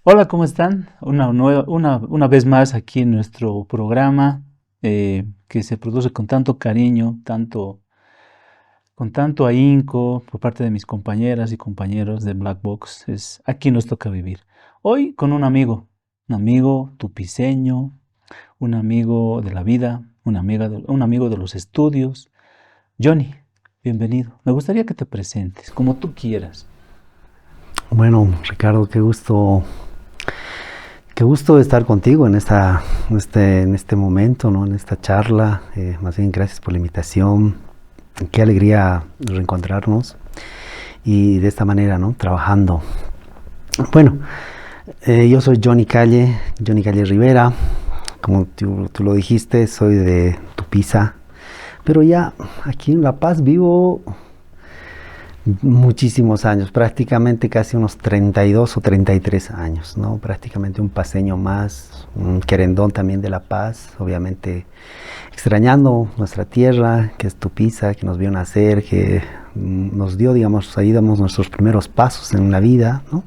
Hola, ¿cómo están? Una vez más aquí en nuestro programa que se produce con tanto cariño, con tanto ahínco por parte de mis compañeras y compañeros de Black Box. Es Aquí nos toca vivir. Hoy con un amigo tupiceño, un amigo de la vida, un amigo de los estudios. Johnny, bienvenido. Me gustaría que te presentes, como tú quieras. Bueno, Ricardo, qué gusto estar contigo en este momento, ¿no? En esta charla. Más bien, gracias por la invitación. Qué alegría reencontrarnos y de esta manera, ¿no? Trabajando. Bueno, yo soy Johnny Calle Rivera. Como tú lo dijiste, soy de Tupiza, pero ya aquí en La Paz vivo muchísimos años, prácticamente casi unos 32 o 33 años, ¿no? Prácticamente un paseño más, un querendón también de La Paz, obviamente extrañando nuestra tierra, que es Tupiza, que nos vio nacer, que nos dio, digamos, ahí damos nuestros primeros pasos en la vida, ¿no?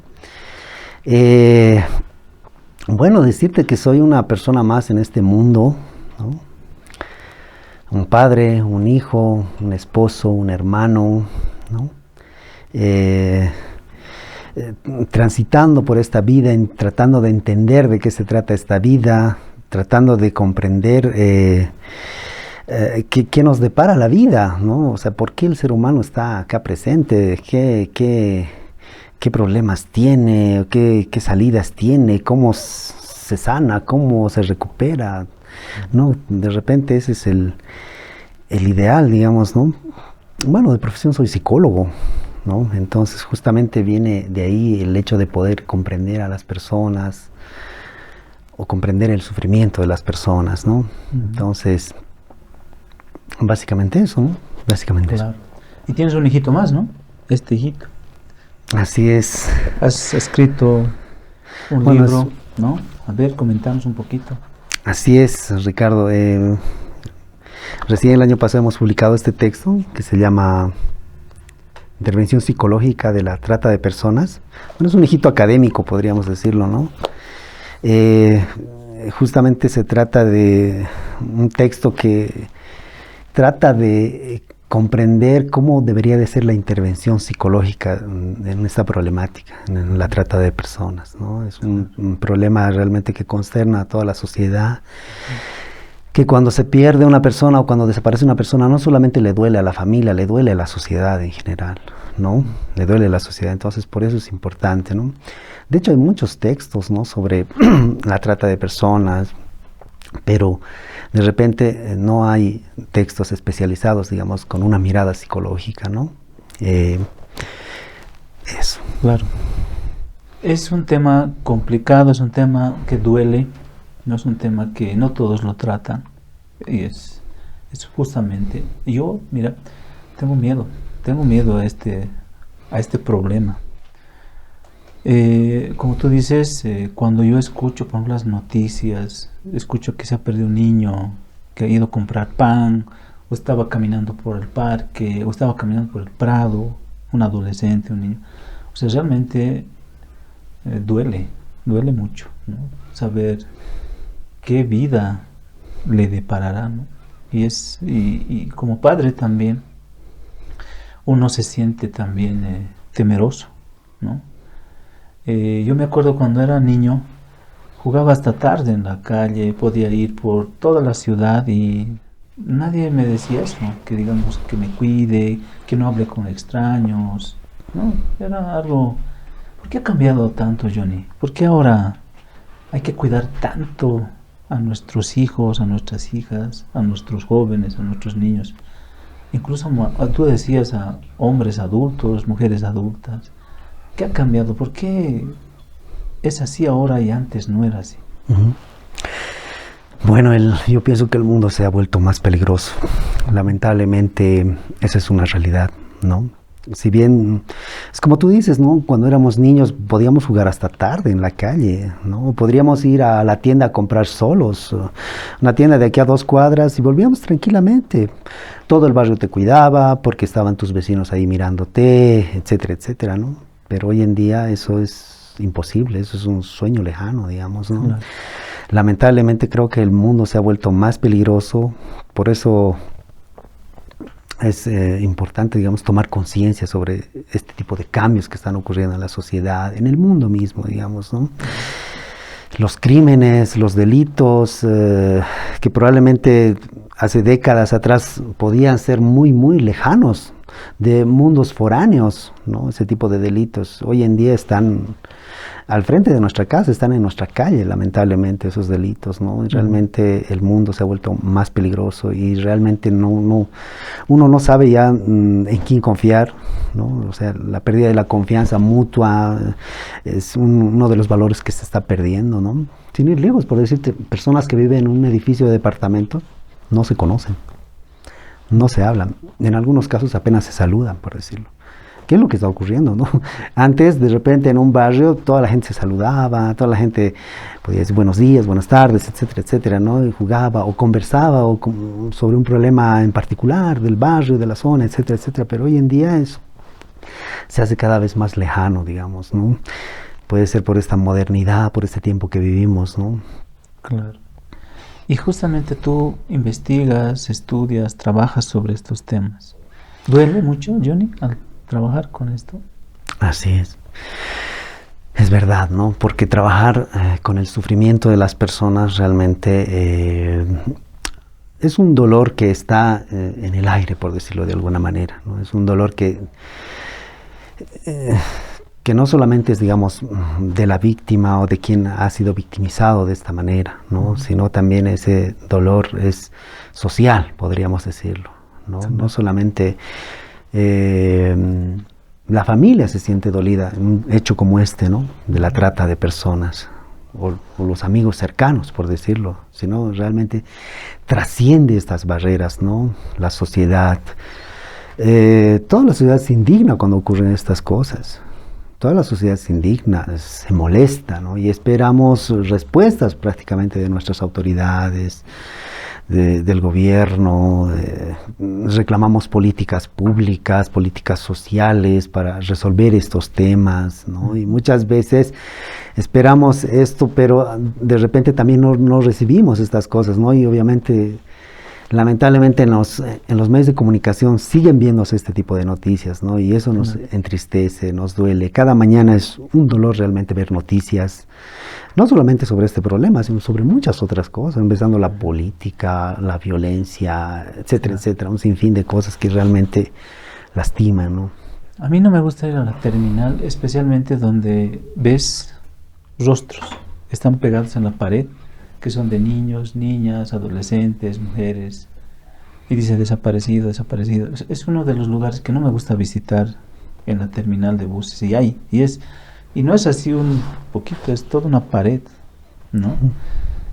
Bueno, decirte que soy una persona más en este mundo, ¿no? Un padre, un hijo, un esposo, un hermano, ¿no? Transitando por esta vida, tratando de entender de qué se trata esta vida, tratando de comprender qué nos depara la vida, ¿no? O sea, ¿por qué el ser humano está acá presente? ¿Qué problemas tiene? ¿Qué salidas tiene? ¿Cómo se sana? ¿Cómo se recupera? ¿No? De repente ese es el ideal, digamos, ¿no? Bueno, de profesión soy psicólogo, ¿no? Entonces justamente viene de ahí el hecho de poder comprender a las personas o comprender el sufrimiento de las personas, ¿no? Entonces, básicamente eso, ¿no? Básicamente Claro. Y tienes un hijito más, ¿no? Este hijito. eso. Así es. Has escrito un libro, ¿no? A ver, comentamos un poquito. Así es, Ricardo. Recién el año pasado hemos publicado este texto que se llama Intervención psicológica de la trata de personas. Bueno, es un hijito académico, podríamos decirlo, ¿no? Justamente se trata de un texto que trata de comprender cómo debería de ser la intervención psicológica en esta problemática, en la trata de personas, ¿no? Es un problema realmente que consterna a toda la sociedad, que cuando se pierde una persona o cuando desaparece una persona no solamente le duele a la familia, le duele a la sociedad en general, ¿no? Le duele a la sociedad, entonces por eso es importante, ¿no? De hecho hay muchos textos, ¿no? Sobre la trata de personas, pero de repente no hay textos especializados, digamos, con una mirada psicológica, ¿no? Eso. Claro. Es un tema complicado, es un tema que duele, no es un tema que no todos lo tratan. Y es justamente, yo, mira, tengo miedo a este problema. Como tú dices, cuando yo escucho, por ejemplo, las noticias, escucho que se ha perdido un niño que ha ido a comprar pan, o estaba caminando por el parque, o estaba caminando por el prado, un adolescente, un niño. O sea, realmente duele mucho, ¿no? Saber qué vida le deparará, ¿no? Y como padre también, uno se siente también temeroso, ¿no? Yo me acuerdo cuando era niño, jugaba hasta tarde en la calle, podía ir por toda la ciudad y nadie me decía eso, que digamos que me cuide, que no hable con extraños, ¿no? Era algo... ¿Por qué ha cambiado tanto, Johnny? ¿Por qué ahora hay que cuidar tanto a nuestros hijos, a nuestras hijas, a nuestros jóvenes, a nuestros niños? Incluso tú decías a hombres adultos, mujeres adultas. ¿Qué ha cambiado? ¿Por qué es así ahora y antes no era así? Bueno, yo pienso que el mundo se ha vuelto más peligroso. Lamentablemente, esa es una realidad, ¿no? Si bien, es como tú dices, ¿no? Cuando éramos niños podíamos jugar hasta tarde en la calle, ¿no? Podríamos ir a la tienda a comprar solos, una tienda de aquí a 2 cuadras y volvíamos tranquilamente. Todo el barrio te cuidaba porque estaban tus vecinos ahí mirándote, etcétera, etcétera, ¿no? Pero hoy en día eso es imposible, eso es un sueño lejano, digamos, ¿no? Claro. Lamentablemente creo que el mundo se ha vuelto más peligroso, por eso es importante, digamos, tomar conciencia sobre este tipo de cambios que están ocurriendo en la sociedad, en el mundo mismo, digamos, ¿no? Los crímenes, los delitos, que probablemente hace décadas atrás podían ser muy, muy lejanos de mundos foráneos, ¿no? Ese tipo de delitos hoy en día están al frente de nuestra casa, están en nuestra calle, lamentablemente, esos delitos, ¿no? Y realmente el mundo se ha vuelto más peligroso y realmente uno no sabe ya en quién confiar, ¿no? O sea, la pérdida de la confianza mutua es uno de los valores que se está perdiendo, ¿no? Sin ir lejos, por decirte, personas que viven en un edificio de departamentos no se conocen, no se hablan, en algunos casos apenas se saludan, por decirlo. ¿Qué es lo que está ocurriendo, no? Antes, de repente, en un barrio, toda la gente se saludaba, toda la gente podía decir buenos días, buenas tardes, etcétera, etcétera, ¿no? Y jugaba o conversaba sobre un problema en particular del barrio, de la zona, etcétera, etcétera. Pero hoy en día eso se hace cada vez más lejano, digamos, ¿no? Puede ser por esta modernidad, por este tiempo que vivimos, ¿no? Claro. Y justamente tú investigas, estudias, trabajas sobre estos temas. ¿Duele mucho, Johnny, al trabajar con esto? Así es. Es verdad, ¿no? Porque trabajar con el sufrimiento de las personas realmente es un dolor que está en el aire, por decirlo de alguna manera, ¿no? Es un dolor que no solamente es, digamos, de la víctima o de quien ha sido victimizado de esta manera, ¿no? Sino también ese dolor es social, podríamos decirlo, ¿no? No solamente la familia se siente dolida en un hecho como este, ¿no? De la trata de personas, o los amigos cercanos, por decirlo, sino realmente trasciende estas barreras, ¿no? La sociedad, toda la sociedad se indigna cuando ocurren estas cosas. Toda la sociedad se indigna, se molesta, ¿no? Y esperamos respuestas prácticamente de nuestras autoridades, del gobierno, reclamamos políticas públicas, políticas sociales para resolver estos temas, ¿no? Y muchas veces esperamos esto, pero de repente también no recibimos estas cosas, ¿no? Y obviamente, lamentablemente en los medios de comunicación siguen viéndose este tipo de noticias, ¿no? Y eso nos entristece, nos duele. Cada mañana es un dolor realmente ver noticias, no solamente sobre este problema, sino sobre muchas otras cosas, empezando la política, la violencia, etcétera, etcétera, un sinfín de cosas que realmente lastiman, ¿no? A mí no me gusta ir a la terminal, especialmente donde ves rostros que están pegados en la pared, que son de niños, niñas, adolescentes, mujeres, y dice desaparecido, desaparecido. Es uno de los lugares que no me gusta visitar en la terminal de buses, y no es así un poquito, es toda una pared, ¿no?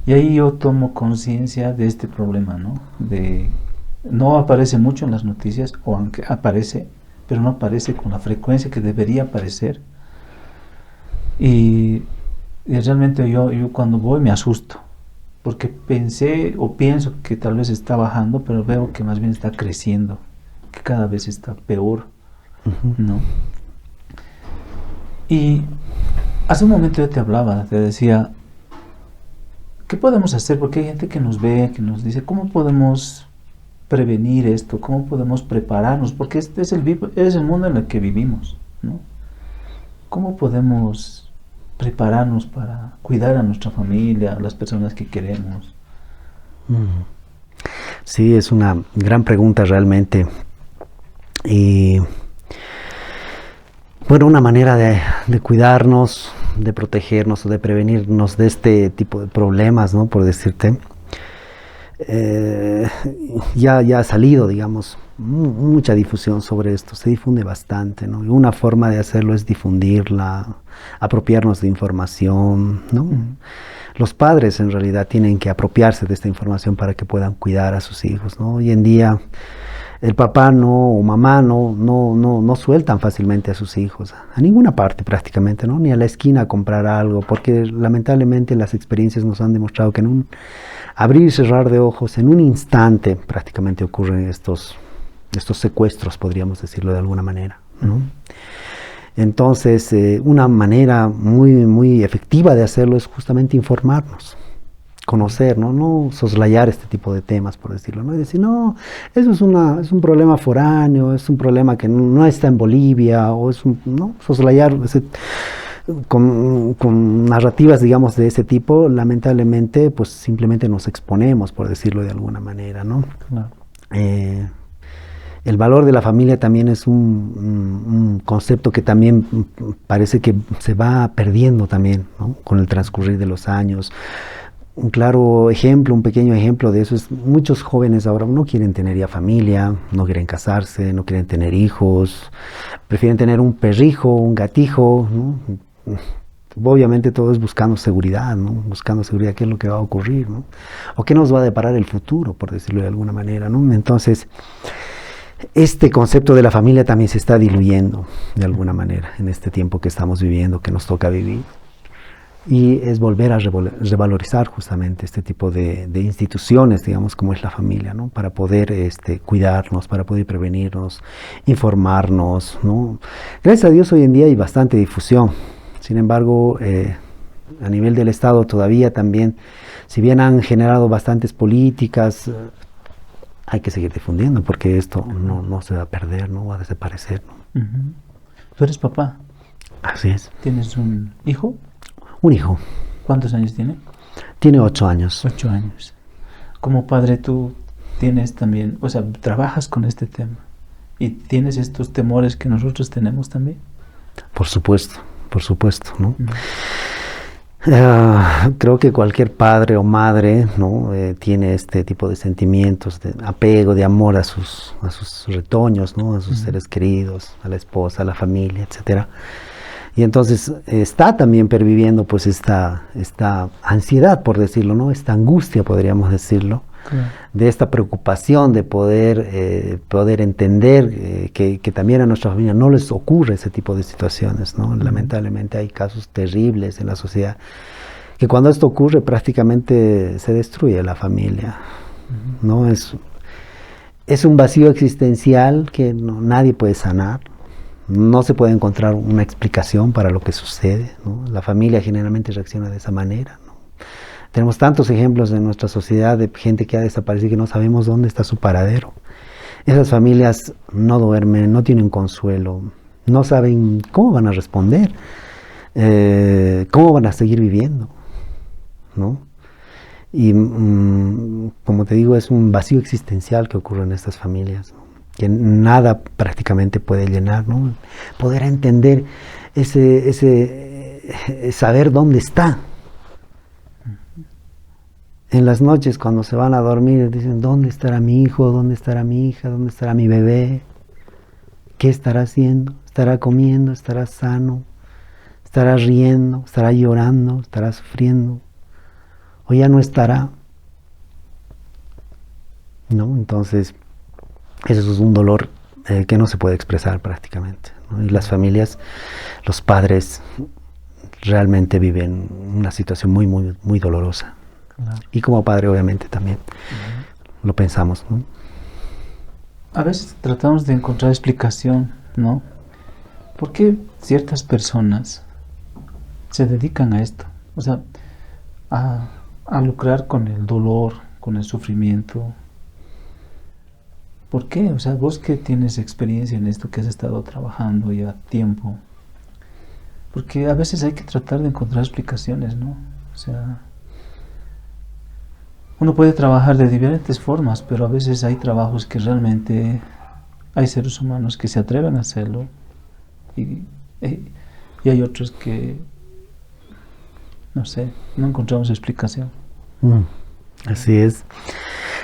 Y ahí yo tomo conciencia de este problema, ¿no? No aparece mucho en las noticias, o aunque aparece, pero no aparece con la frecuencia que debería aparecer. Y realmente yo cuando voy me asusto, porque pienso que tal vez está bajando, pero veo que más bien está creciendo, que cada vez está peor, ¿no? Y hace un momento yo te decía, ¿qué podemos hacer? Porque hay gente que nos ve, que nos dice, ¿cómo podemos prevenir esto? ¿Cómo podemos prepararnos? Porque este es el mundo en el que vivimos, ¿no? ¿Cómo podemos prepararnos para cuidar a nuestra familia, a las personas que queremos? Sí, es una gran pregunta realmente. Y bueno, una manera de cuidarnos, de protegernos o de prevenirnos de este tipo de problemas, ¿no? Por decirte, ya ha salido, digamos, mucha difusión sobre esto, se difunde bastante, ¿no? Y una forma de hacerlo es difundirla, apropiarnos de información, ¿no? Los padres en realidad tienen que apropiarse de esta información para que puedan cuidar a sus hijos, ¿no? Hoy en día el papá o mamá no sueltan fácilmente a sus hijos, a ninguna parte prácticamente, ¿no? Ni a la esquina a comprar algo, porque lamentablemente las experiencias nos han demostrado que en un abrir y cerrar de ojos, en un instante prácticamente ocurren estos secuestros, podríamos decirlo de alguna manera, ¿no? Entonces, una manera muy efectiva de hacerlo es justamente informarnos, conocer, no soslayar este tipo de temas, por decirlo, ¿no? Y decir, no, eso es un problema foráneo, es un problema que no está en Bolivia, o no, soslayar con narrativas, digamos, de ese tipo, lamentablemente, pues simplemente nos exponemos, por decirlo de alguna manera, ¿no? Claro. El valor de la familia también es un concepto que también parece que se va perdiendo también, ¿no? Con el transcurrir de los años. Un claro ejemplo, un pequeño ejemplo de eso es muchos jóvenes ahora no quieren tener ya familia, no quieren casarse, no quieren tener hijos, prefieren tener un perrijo, un gatijo, ¿no? Obviamente todo es buscando seguridad, ¿no? Buscando seguridad, qué es lo que va a ocurrir, ¿no? O qué nos va a deparar el futuro, por decirlo de alguna manera, ¿no? Entonces, este concepto de la familia también se está diluyendo de alguna manera en este tiempo que estamos viviendo, que nos toca vivir. Y es volver a revalorizar justamente este tipo de instituciones, digamos, como es la familia, ¿no? Para poder cuidarnos, para poder prevenirnos, informarnos, ¿no? Gracias a Dios hoy en día hay bastante difusión. Sin embargo, a nivel del Estado todavía también, si bien han generado bastantes políticas, hay que seguir difundiendo porque esto no se va a perder, no va a desaparecer, ¿no? Uh-huh. ¿Tú eres papá? Así es. ¿Tienes un hijo? Un hijo. ¿Cuántos años tiene? Tiene 8 años. 8 años. Como padre tú tienes también, o sea, trabajas con este tema y tienes estos temores que nosotros tenemos también. Por supuesto, ¿no? Uh-huh. Creo que cualquier padre o madre, ¿no? Tiene este tipo de sentimientos de apego, de amor a sus retoños, ¿no? A sus seres queridos, a la esposa, a la familia, etcétera. Y entonces está también perviviendo pues esta ansiedad, por decirlo, ¿no? Esta angustia, podríamos decirlo, de esta preocupación de poder entender que también a nuestra familia no les ocurre ese tipo de situaciones, ¿no? Lamentablemente hay casos terribles en la sociedad que cuando esto ocurre prácticamente se destruye la familia, ¿no? Es un vacío existencial que nadie puede sanar. No se puede encontrar una explicación para lo que sucede, ¿no? La familia generalmente reacciona de esa manera, ¿no? Tenemos tantos ejemplos en nuestra sociedad de gente que ha desaparecido y que no sabemos dónde está su paradero. Esas familias no duermen, no tienen consuelo, no saben cómo van a responder, cómo van a seguir viviendo, ¿no? Y como te digo, es un vacío existencial que ocurre en estas familias, ¿no? Que nada prácticamente puede llenar, ¿no? Poder entender saber dónde está. En las noches cuando se van a dormir dicen, ¿dónde estará mi hijo? ¿Dónde estará mi hija? ¿Dónde estará mi bebé? ¿Qué estará haciendo? ¿Estará comiendo? ¿Estará sano? ¿Estará riendo? ¿Estará llorando? ¿Estará sufriendo? ¿O ya no estará? ¿No? Entonces, eso es un dolor que no se puede expresar prácticamente, ¿no? Y las familias, los padres realmente viven una situación muy, muy, muy dolorosa. Claro. Y como padre obviamente también lo pensamos, ¿no? A veces tratamos de encontrar explicación, ¿no? ¿Por qué ciertas personas se dedican a esto? O sea, a lucrar con el dolor, con el sufrimiento. ¿Por qué? O sea, vos que tienes experiencia en esto, que has estado trabajando ya tiempo, porque a veces hay que tratar de encontrar explicaciones, ¿no? O sea, uno puede trabajar de diferentes formas, pero a veces hay trabajos que realmente hay seres humanos que se atreven a hacerlo y hay otros que, no sé, no encontramos explicación. Así es.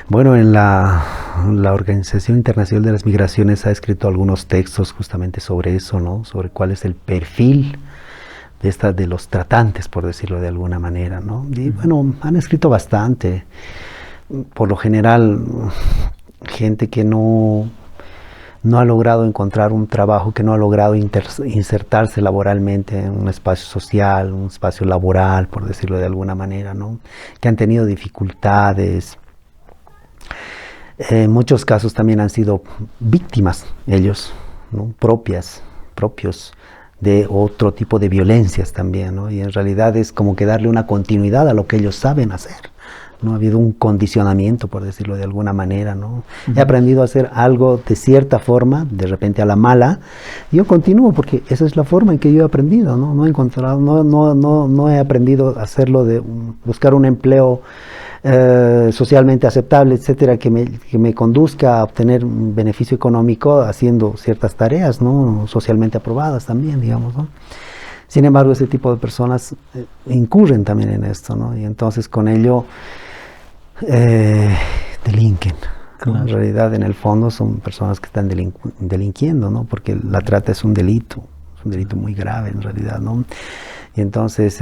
Bueno, en la Organización Internacional de las Migraciones ha escrito algunos textos justamente sobre eso, ¿no? Sobre cuál es el perfil de los tratantes, por decirlo de alguna manera, ¿no? Y bueno, han escrito bastante. Por lo general, gente que no no ha logrado encontrar un trabajo, que no ha logrado insertarse laboralmente en un espacio social, un espacio laboral, por decirlo de alguna manera, ¿no? Que han tenido dificultades. En muchos casos también han sido víctimas ellos, ¿no? propios de otro tipo de violencias también, ¿no? Y en realidad es como que darle una continuidad a lo que ellos saben hacer. No ha habido un condicionamiento, por decirlo de alguna manera, ¿no? He aprendido a hacer algo de cierta forma, de repente a la mala, y yo continúo porque esa es la forma en que yo he aprendido, ¿no? No he encontrado, no he aprendido a hacerlo de buscar un empleo socialmente aceptable, etcétera, que me conduzca a obtener un beneficio económico haciendo ciertas tareas, ¿no? Socialmente aprobadas también, digamos, ¿no? Sin embargo, ese tipo de personas incurren también en esto, ¿no? Y entonces con ello delinquen. Claro. En realidad, en el fondo, son personas que están delinquiendo, ¿no? Porque la trata es un delito muy grave en realidad, ¿no? Y entonces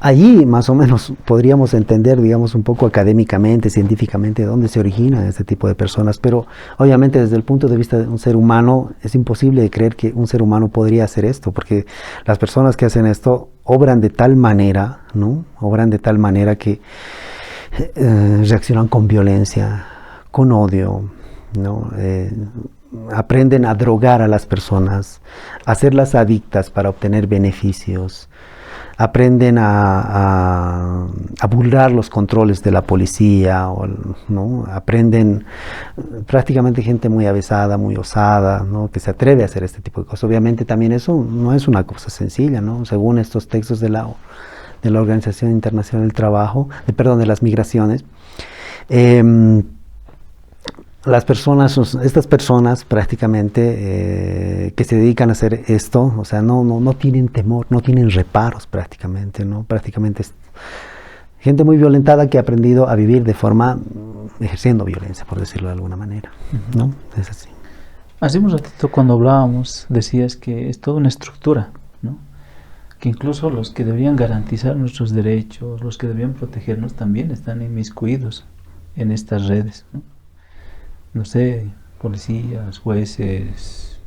allí más o menos podríamos entender, digamos, un poco académicamente, científicamente, dónde se originan este tipo de personas, pero obviamente desde el punto de vista de un ser humano es imposible creer que un ser humano podría hacer esto, porque las personas que hacen esto obran de tal manera, ¿no? Obran de tal manera que reaccionan con violencia, con odio, ¿no? Aprenden a drogar a las personas, a hacerlas adictas para obtener beneficios. Aprenden a burlar los controles de la policía, ¿no? Aprenden prácticamente gente muy avesada, muy osada, ¿no? Que se atreve a hacer este tipo de cosas. Obviamente también eso no es una cosa sencilla, ¿no? Según estos textos de la Organización Internacional del Trabajo, de las Migraciones, estas personas prácticamente que se dedican a hacer esto, o sea, no tienen temor, no tienen reparos prácticamente, ¿no? Prácticamente es gente muy violentada que ha aprendido a vivir de forma ejerciendo violencia, por decirlo de alguna manera, ¿no? Es así. Hace un ratito cuando hablábamos decías que es toda una estructura, ¿no? Que incluso los que deberían garantizar nuestros derechos, los que deberían protegernos también están inmiscuidos en estas redes, ¿no? No sé, policías, jueces,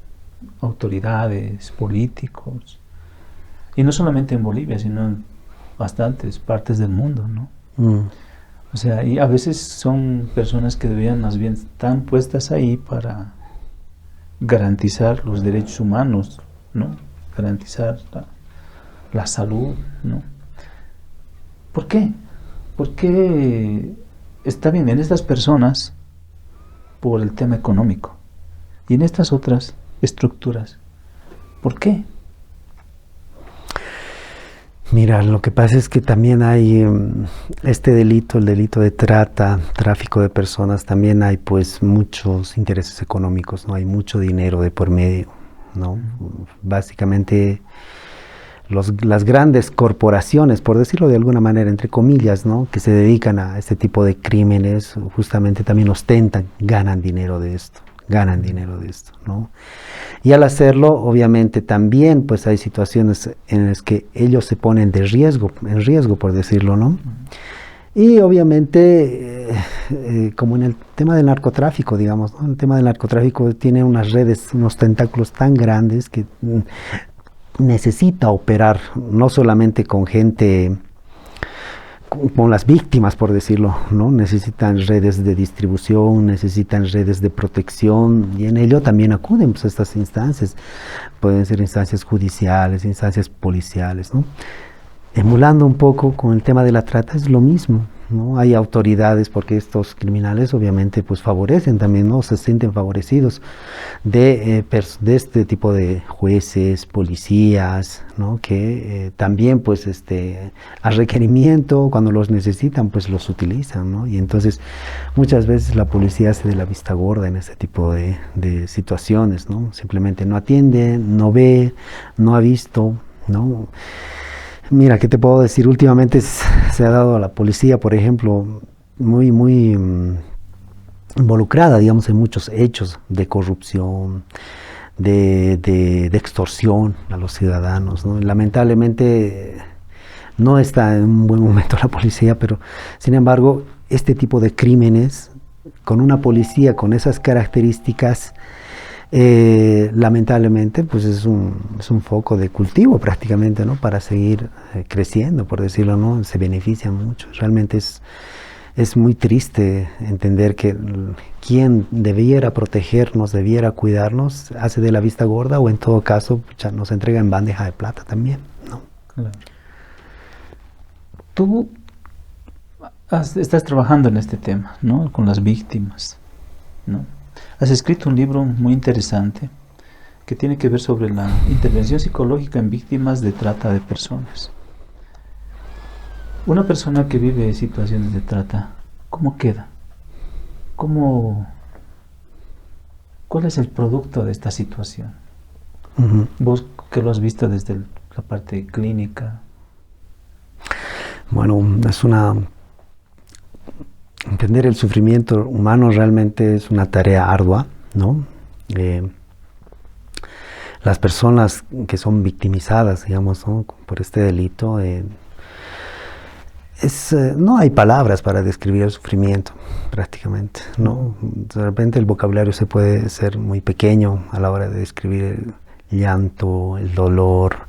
autoridades, políticos, y no solamente en Bolivia, sino en bastantes partes del mundo, ¿no? O sea, y a veces son personas que deberían más bien estar puestas ahí para garantizar los derechos humanos, ¿no? Garantizar la salud, ¿no? ¿Por qué? Porque está bien, en estas personas por el tema económico y en estas otras estructuras, ¿por qué? Mira, lo que pasa es que también hay este delito, el delito de tráfico de personas, también hay pues muchos intereses económicos, ¿no? Hay mucho dinero de por medio, ¿no? Básicamente las grandes corporaciones, por decirlo de alguna manera, entre comillas, ¿no? Que se dedican a este tipo de crímenes, justamente también ostentan, ganan dinero de esto, ¿no? Y al hacerlo, obviamente también pues hay situaciones en las que ellos se ponen en riesgo, por decirlo, ¿no? Y obviamente, como en el tema del narcotráfico, digamos, ¿no? El tema del narcotráfico tiene unas redes, unos tentáculos tan grandes que necesita operar no solamente con gente, con las víctimas, por decirlo, ¿no? Necesitan redes de distribución, necesitan redes de protección, y en ello también acuden pues, a estas instancias. Pueden ser instancias judiciales, instancias policiales, ¿no? Emulando un poco con el tema de la trata es lo mismo, ¿no? Hay autoridades, porque estos criminales obviamente pues favorecen también, ¿no? Se sienten favorecidos de este tipo de jueces, policías, ¿no? Que también pues a requerimiento, cuando los necesitan, pues los utilizan, ¿no? Y entonces muchas veces la policía hace de la vista gorda en este tipo de situaciones, ¿no? Simplemente no atiende, no ve, no ha visto, ¿no? Mira, ¿qué te puedo decir? Últimamente se ha dado a la policía, por ejemplo, muy involucrada, digamos, en muchos hechos de corrupción, de extorsión a los ciudadanos, ¿no? Lamentablemente no está en un buen momento la policía, pero sin embargo, este tipo de crímenes con una policía con esas características, lamentablemente, pues es un foco de cultivo prácticamente, ¿no? Para seguir creciendo, por decirlo, ¿no? Se benefician mucho. Realmente es muy triste entender que quien debiera protegernos, debiera cuidarnos, hace de la vista gorda o en todo caso ya nos entrega en bandeja de plata también, ¿no? Claro. Tú estás trabajando en este tema, ¿no? Con las víctimas, ¿no? Has escrito un libro muy interesante que tiene que ver sobre la intervención psicológica en víctimas de trata de personas. Una persona que vive situaciones de trata, ¿cómo queda? ¿Cuál es el producto de esta situación? Uh-huh. Vos que lo has visto desde la parte clínica. Bueno, entender el sufrimiento humano realmente es una tarea ardua, ¿no? Las personas que son victimizadas, digamos, ¿no? Por este delito, no hay palabras para describir el sufrimiento, prácticamente, ¿no? De repente el vocabulario se puede ser muy pequeño a la hora de describir el llanto, el dolor,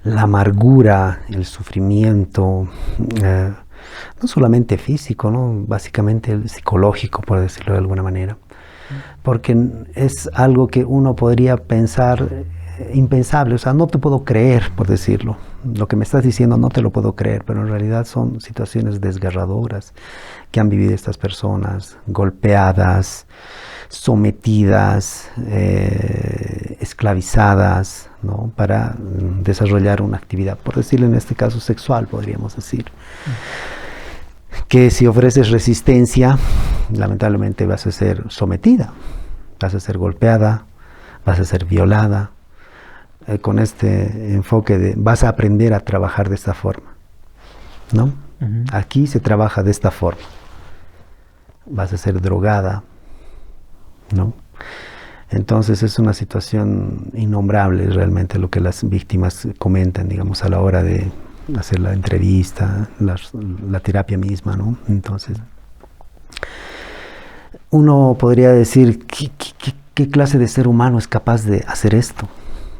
la amargura, el sufrimiento, no solamente físico, ¿no? Básicamente el psicológico, por decirlo de alguna manera, porque es algo que uno podría pensar impensable, o sea, no te puedo creer, por decirlo, lo que me estás diciendo no te lo puedo creer, pero en realidad son situaciones desgarradoras que han vivido estas personas, golpeadas, sometidas, esclavizadas, ¿no? Para desarrollar una actividad, por decirlo en este caso sexual, podríamos decir. Que si ofreces resistencia, lamentablemente vas a ser sometida, vas a ser golpeada, vas a ser violada. Con este enfoque de vas a aprender a trabajar de esta forma, ¿no? Uh-huh. Aquí se trabaja de esta forma. Vas a ser drogada, ¿no? Entonces es una situación innombrable realmente lo que las víctimas comentan, digamos, a la hora de hacer la entrevista, la terapia misma, ¿no? Entonces, uno podría decir, ¿qué clase de ser humano es capaz de hacer esto?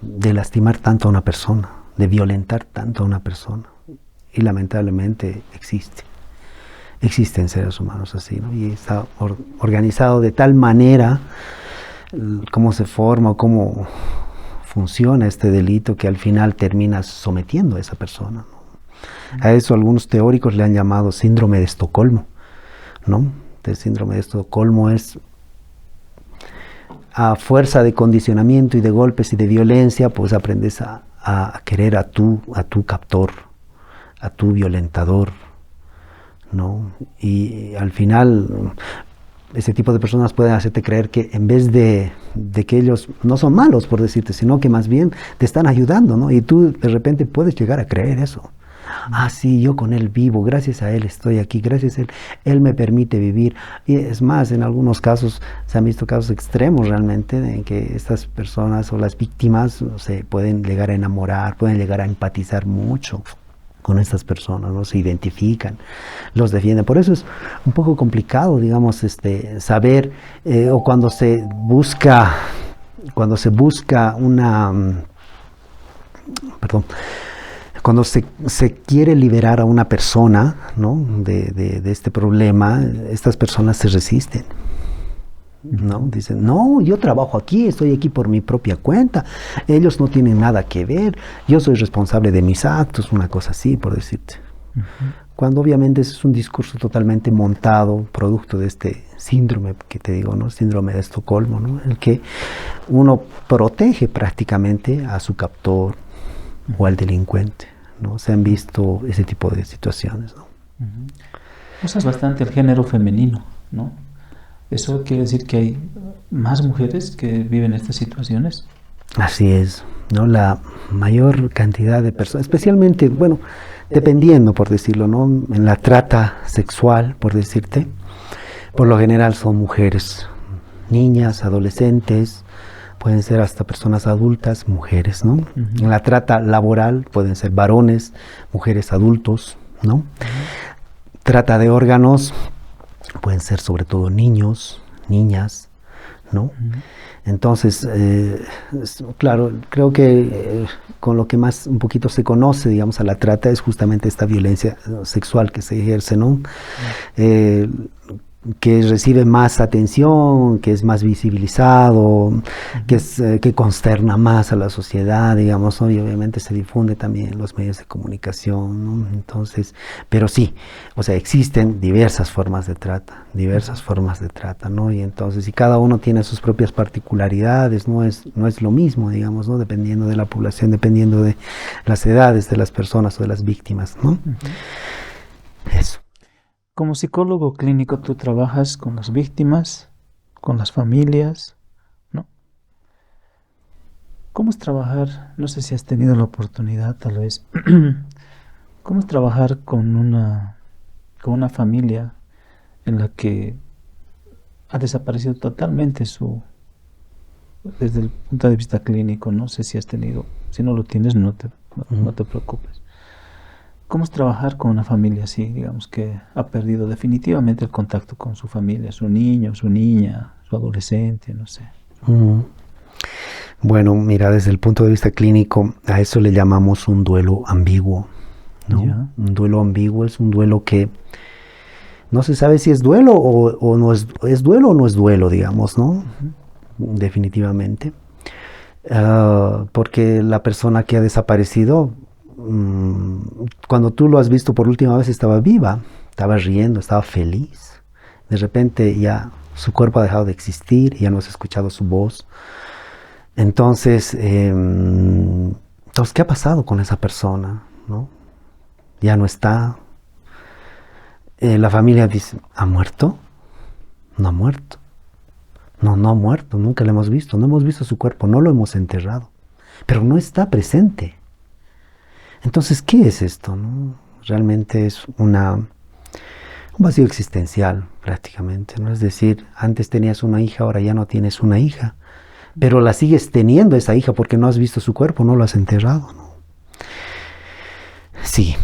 De lastimar tanto a una persona, de violentar tanto a una persona. Y lamentablemente existen seres humanos así, ¿no? Y está organizado de tal manera cómo se forma o cómo funciona este delito que al final termina sometiendo a esa persona, ¿no? A eso algunos teóricos le han llamado síndrome de Estocolmo, ¿no? El síndrome de Estocolmo es a fuerza de condicionamiento y de golpes y de violencia, pues aprendes a querer a tu captor, a tu violentador, ¿no? Y al final ese tipo de personas pueden hacerte creer que en vez de que ellos no son malos, por decirte, sino que más bien te están ayudando, ¿no? Y tú de repente puedes llegar a creer eso. Ah, sí, yo con él vivo, gracias a él estoy aquí, gracias a él me permite vivir. Y es más, en algunos casos se han visto casos extremos realmente en que estas personas o las víctimas se pueden llegar a enamorar, pueden llegar a empatizar mucho con estas personas, ¿no? Se identifican, los defienden. Por eso es un poco complicado, digamos, saber o cuando se busca cuando se quiere liberar a una persona, ¿no? de este problema, estas personas se resisten, ¿no? Dicen, no, yo trabajo aquí, estoy aquí por mi propia cuenta, ellos no tienen nada que ver, yo soy responsable de mis actos, una cosa así, por decirte. Uh-huh. Cuando obviamente es un discurso totalmente montado, producto de este síndrome que te digo, ¿no? Síndrome de Estocolmo, ¿no? El que uno protege prácticamente a su captor o al delincuente, ¿no? Se han visto ese tipo de situaciones, ¿no? Uh-huh. Usas bastante el género femenino, ¿no? ¿Eso quiere decir que hay más mujeres que viven estas situaciones? Así es, ¿no? La mayor cantidad de personas, especialmente, bueno, dependiendo, por decirlo, ¿no? En la trata sexual, por decirte, por lo general son mujeres, niñas, adolescentes, pueden ser hasta personas adultas, mujeres, ¿no? Uh-huh. En la trata laboral pueden ser varones, mujeres, adultos, ¿no? Uh-huh. Trata de órganos, pueden ser sobre todo niños, niñas, ¿no? Entonces, claro, creo que con lo que más un poquito se conoce, digamos, a la trata es justamente esta violencia sexual que se ejerce, ¿no? Que recibe más atención, que es más visibilizado, que consterna más a la sociedad, digamos, ¿no? Y obviamente se difunde también en los medios de comunicación, ¿no? Entonces, pero sí, o sea, existen diversas formas de trata, ¿no? Y entonces, y cada uno tiene sus propias particularidades, no es lo mismo, digamos, ¿no? Dependiendo de la población, dependiendo de las edades de las personas o de las víctimas, ¿no? Eso. Como psicólogo clínico, tú trabajas con las víctimas, con las familias, ¿no? ¿Cómo es trabajar? No sé si has tenido la oportunidad, tal vez. ¿Cómo es trabajar con una familia en la que ha desaparecido totalmente desde el punto de vista clínico? No sé si has tenido, si no lo tienes, no te preocupes. ¿Cómo es trabajar con una familia así, digamos, que ha perdido definitivamente el contacto con su familia, su niño, su niña, su adolescente, no sé? Bueno, mira, desde el punto de vista clínico, a eso le llamamos un duelo ambiguo, ¿no? Ya. Un duelo ambiguo es un duelo que no se sabe si es duelo o no es duelo o no es duelo, digamos, ¿no? Definitivamente. Porque la persona que ha desaparecido, cuando tú lo has visto por última vez, estaba viva, estaba riendo, estaba feliz. De repente ya su cuerpo ha dejado de existir, ya no has escuchado su voz. Entonces, ¿qué ha pasado con esa persona? ¿No? Ya no está. La familia dice, ¿ha muerto? No ha muerto. No ha muerto, nunca lo hemos visto. No hemos visto su cuerpo, no lo hemos enterrado. Pero no está presente. Entonces, ¿qué es esto? ¿No? Realmente es un vacío existencial, prácticamente, ¿no? Es decir, antes tenías una hija, ahora ya no tienes una hija. Pero la sigues teniendo esa hija porque no has visto su cuerpo, no lo has enterrado, ¿no? Sí,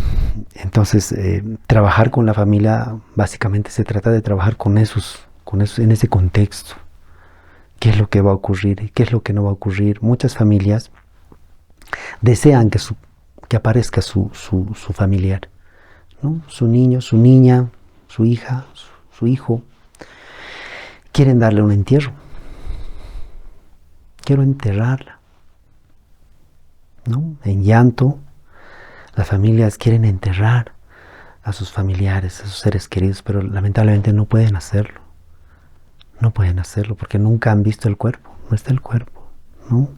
entonces trabajar con la familia básicamente se trata de trabajar con esos en ese contexto. ¿Qué es lo que va a ocurrir? ¿Qué es lo que no va a ocurrir? Muchas familias desean que aparezca su familiar, ¿no? Su niño, su niña, su hija, su hijo. Quieren darle un entierro. Quiero enterrarla, ¿no? En llanto, las familias quieren enterrar a sus familiares, a sus seres queridos, pero lamentablemente no pueden hacerlo. No pueden hacerlo porque nunca han visto el cuerpo, no está el cuerpo, ¿no?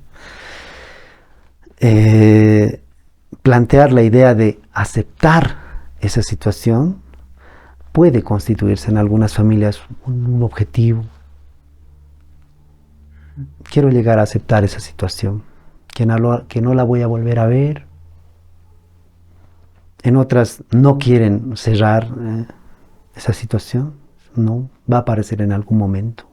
Plantear la idea de aceptar esa situación puede constituirse en algunas familias un objetivo. Quiero llegar a aceptar esa situación, que no la voy a volver a ver. En otras no quieren cerrar esa situación, no, va a aparecer en algún momento.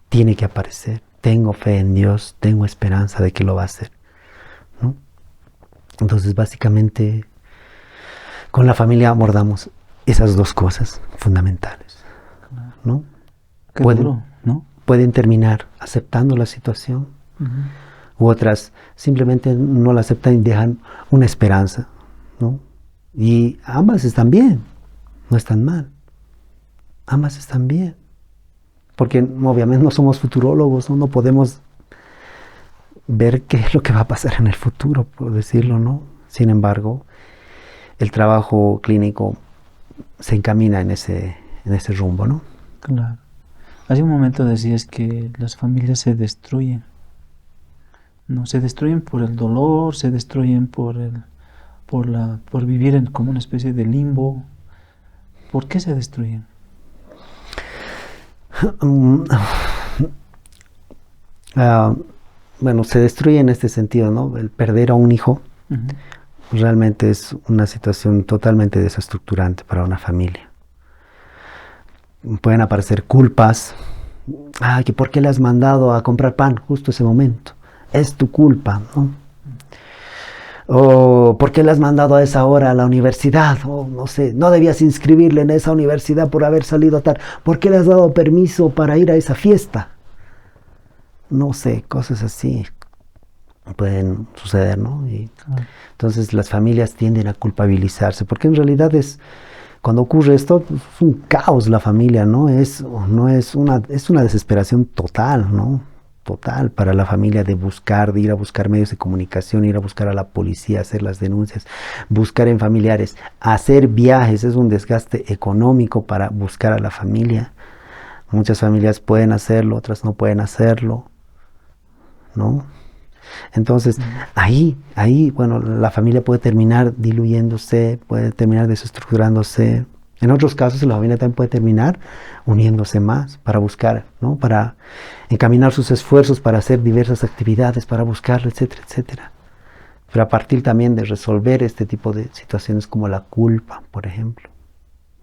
Tiene que aparecer. Tengo fe en Dios, tengo esperanza de que lo va a hacer, ¿no? Entonces, básicamente, con la familia abordamos esas dos cosas fundamentales, ¿no? Qué duro, ¿no? Pueden terminar aceptando la situación, u otras simplemente no la aceptan y dejan una esperanza, ¿no? Y ambas están bien, no están mal. Ambas están bien. Porque obviamente no somos futurólogos, ¿no? No podemos ver qué es lo que va a pasar en el futuro, por decirlo, ¿no? Sin embargo, el trabajo clínico se encamina en ese rumbo, ¿no? Claro. Hace un momento decías que las familias se destruyen. No, se destruyen por el dolor, se destruyen por vivir como una especie de limbo. ¿Por qué se destruyen? Bueno, se destruye en este sentido, ¿no? El perder a un hijo realmente es una situación totalmente desestructurante para una familia. Pueden aparecer culpas. Que ¿por qué le has mandado a comprar pan justo ese momento? Es tu culpa, ¿no? O ¿por qué le has mandado a esa hora a la universidad? O no sé, no debías inscribirle en esa universidad por haber salido tal. ¿Por qué le has dado permiso para ir a esa fiesta? No sé, cosas así pueden suceder, ¿no? Y entonces las familias tienden a culpabilizarse, porque en realidad cuando ocurre esto, es un caos la familia, ¿no? Es una desesperación total, ¿no? Total para la familia de ir a buscar medios de comunicación, ir a buscar a la policía, hacer las denuncias, buscar en familiares, hacer viajes, es un desgaste económico para buscar a la familia. Muchas familias pueden hacerlo, otras no pueden hacerlo, ¿no? Entonces, ahí, bueno, la familia puede terminar diluyéndose, puede terminar desestructurándose. En otros casos, la familia también puede terminar uniéndose más para buscar, ¿no? Para encaminar sus esfuerzos para hacer diversas actividades, para buscarlo, etcétera, etcétera. Pero a partir también de resolver este tipo de situaciones como la culpa, por ejemplo,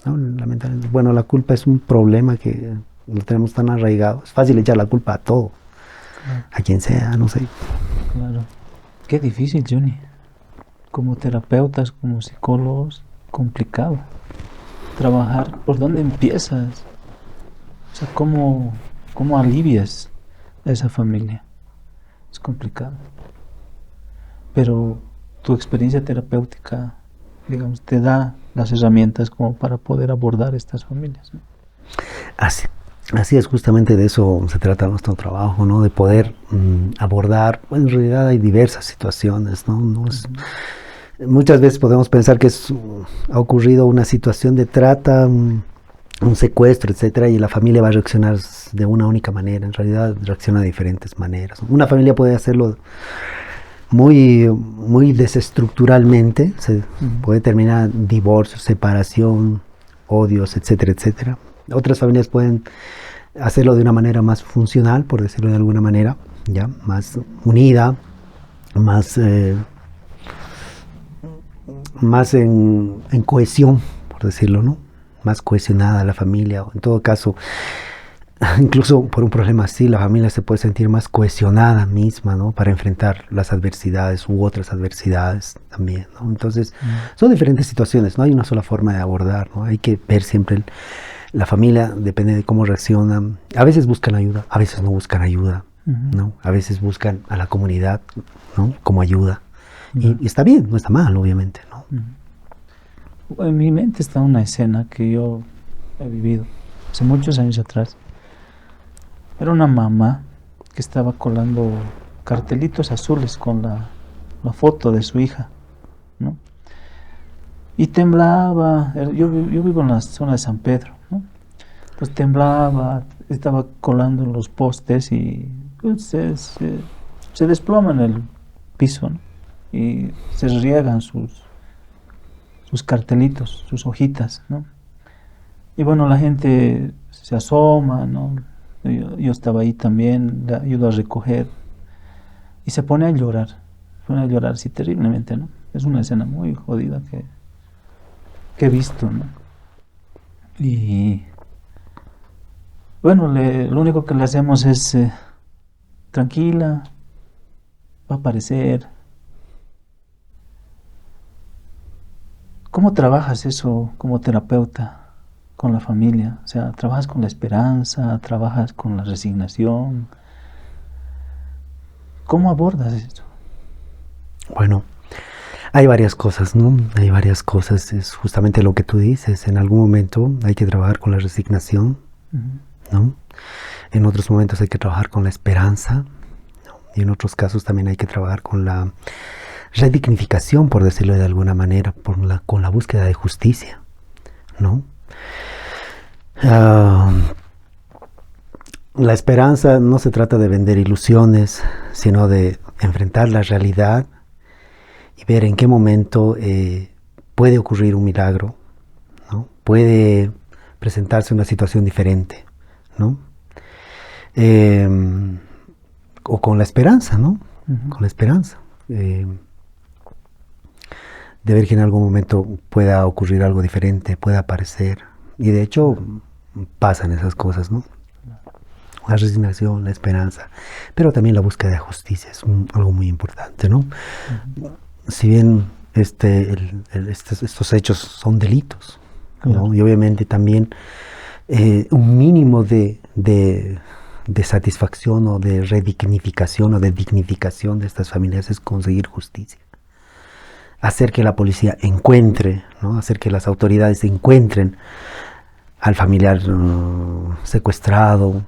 ¿no? Lamentablemente, bueno, la culpa es un problema que lo tenemos tan arraigado. Es fácil echar la culpa a todo, a quien sea, no sé. Claro. Qué difícil, Johnny. Como terapeutas, como psicólogos, complicado. Trabajar, ¿por dónde empiezas? O sea, ¿cómo alivias a esa familia? Es complicado. Pero tu experiencia terapéutica, digamos, te da las herramientas como para poder abordar estas familias, ¿no? Así es, justamente de eso se trata nuestro trabajo, ¿no? De poder abordar, bueno, en realidad hay diversas situaciones, ¿no? Muchas veces podemos pensar que ha ocurrido una situación de trata, un secuestro, etcétera, y la familia va a reaccionar de una única manera. En realidad reacciona de diferentes maneras. Una familia puede hacerlo muy, muy desestructuralmente, puede terminar en divorcio, separación, odios, etcétera, etcétera. Otras familias pueden hacerlo de una manera más funcional, por decirlo de alguna manera, ya más unida, más en cohesión, por decirlo, ¿no? Más cohesionada la familia. En todo caso, incluso por un problema así, la familia se puede sentir más cohesionada misma, ¿no? Para enfrentar las adversidades u otras adversidades también, ¿no? Entonces, son diferentes situaciones, no hay una sola forma de abordar, ¿no? Hay que ver siempre la familia, depende de cómo reaccionan. A veces buscan ayuda, a veces no buscan ayuda, ¿no? A veces buscan a la comunidad, ¿no? Como ayuda. Y está bien, no está mal, obviamente, ¿no? En mi mente está una escena que yo he vivido hace muchos años atrás. Era una mamá que estaba colando cartelitos azules con la foto de su hija, ¿no? Y temblaba. Yo vivo en la zona de San Pedro, ¿no? Pues temblaba, estaba colando en los postes y pues, se desploma en el piso, ¿no? Y se riegan sus cartelitos, sus hojitas, ¿no? Y bueno, la gente se asoma, ¿no? Yo estaba ahí también, le ayudo a recoger y se pone a llorar así terriblemente, ¿no? Es una escena muy jodida que he visto, ¿no? Y bueno, lo único que le hacemos es tranquila, va a aparecer. ¿Cómo trabajas eso como terapeuta con la familia? O sea, ¿trabajas con la esperanza? ¿Trabajas con la resignación? ¿Cómo abordas esto? Bueno, hay varias cosas, ¿no? Hay varias cosas, es justamente lo que tú dices. En algún momento hay que trabajar con la resignación, ¿no? En otros momentos hay que trabajar con la esperanza, ¿no? Y en otros casos también hay que trabajar con la redignificación, por decirlo de alguna manera, con la búsqueda de justicia, ¿no? La esperanza no se trata de vender ilusiones, sino de enfrentar la realidad y ver en qué momento puede ocurrir un milagro, ¿no? Puede presentarse una situación diferente, ¿no? O con la esperanza, ¿no? Con la esperanza. De ver que en algún momento pueda ocurrir algo diferente, pueda aparecer. Y de hecho pasan esas cosas, ¿no? La resignación, la esperanza, pero también la búsqueda de justicia es algo muy importante, ¿no? si bien estos hechos son delitos, ¿no? Y obviamente también un mínimo de satisfacción o de redignificación o de dignificación de estas familias es conseguir justicia. Hacer que la policía encuentre, ¿no? Hacer que las autoridades encuentren al familiar secuestrado,